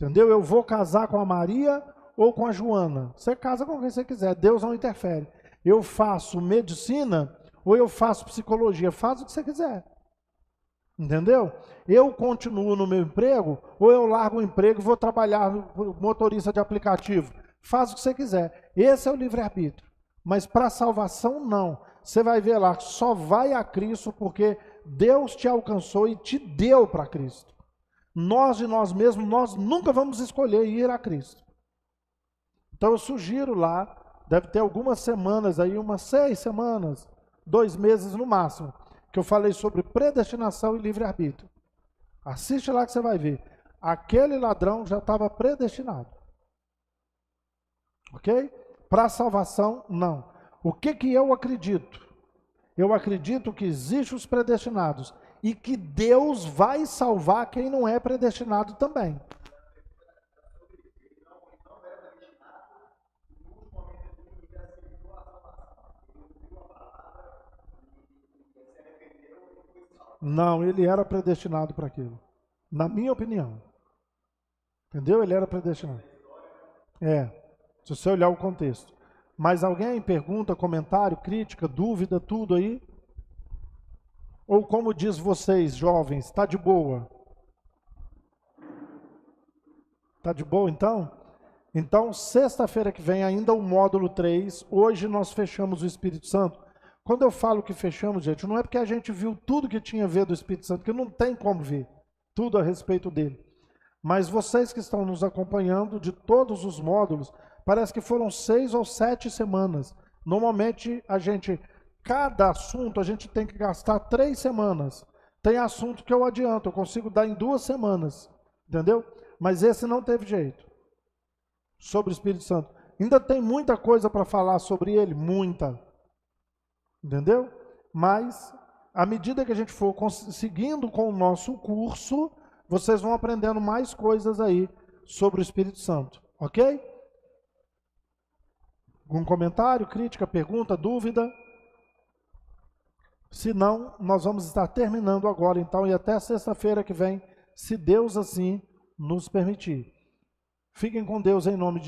Entendeu? Eu vou casar com a Maria ou com a Joana. Você casa com quem você quiser, Deus não interfere. Eu faço medicina ou eu faço psicologia, faz o que você quiser. Entendeu? Eu continuo no meu emprego ou eu largo o emprego e vou trabalhar motorista de aplicativo. Faz o que você quiser. Esse é o livre-arbítrio. Mas para a salvação, não. Você vai ver lá, só vai a Cristo porque Deus te alcançou e te deu para Cristo. Nós de nós mesmos, nós nunca vamos escolher ir a Cristo. Então eu sugiro lá, deve ter algumas semanas aí, umas 6 semanas, 2 meses no máximo, que eu falei sobre predestinação e livre-arbítrio. Assiste lá que você vai ver. Aquele ladrão já estava predestinado. Ok? Para a salvação, não. O que eu acredito? Eu acredito que existem os predestinados. e que Deus vai salvar quem não é predestinado também. Não, ele era predestinado para aquilo. Na minha opinião. Entendeu? Ele era predestinado. Se você olhar o contexto. Mas alguém pergunta, comentário, crítica, dúvida, tudo aí? Ou como diz vocês, jovens, está de boa? Está de boa então? Então, sexta-feira que vem, ainda o módulo 3, hoje nós fechamos o Espírito Santo. Quando eu falo que fechamos, gente, não é porque a gente viu tudo que tinha a ver do Espírito Santo, que não tem como ver tudo a respeito dele. Mas vocês que estão nos acompanhando de todos os módulos, parece que foram 6 ou 7 semanas. Normalmente, cada assunto, a gente tem que gastar 3 semanas. Tem assunto que eu adianto, eu consigo dar em 2 semanas, entendeu? Mas esse não teve jeito. Sobre o Espírito Santo. Ainda tem muita coisa para falar sobre ele, muita. Entendeu? Mas, à medida que a gente for seguindo com o nosso curso, vocês vão aprendendo mais coisas aí sobre o Espírito Santo. Ok? Algum comentário, crítica, pergunta, dúvida? Se não, nós vamos estar terminando agora, então, e até sexta-feira que vem, se Deus assim nos permitir. Fiquem com Deus em nome de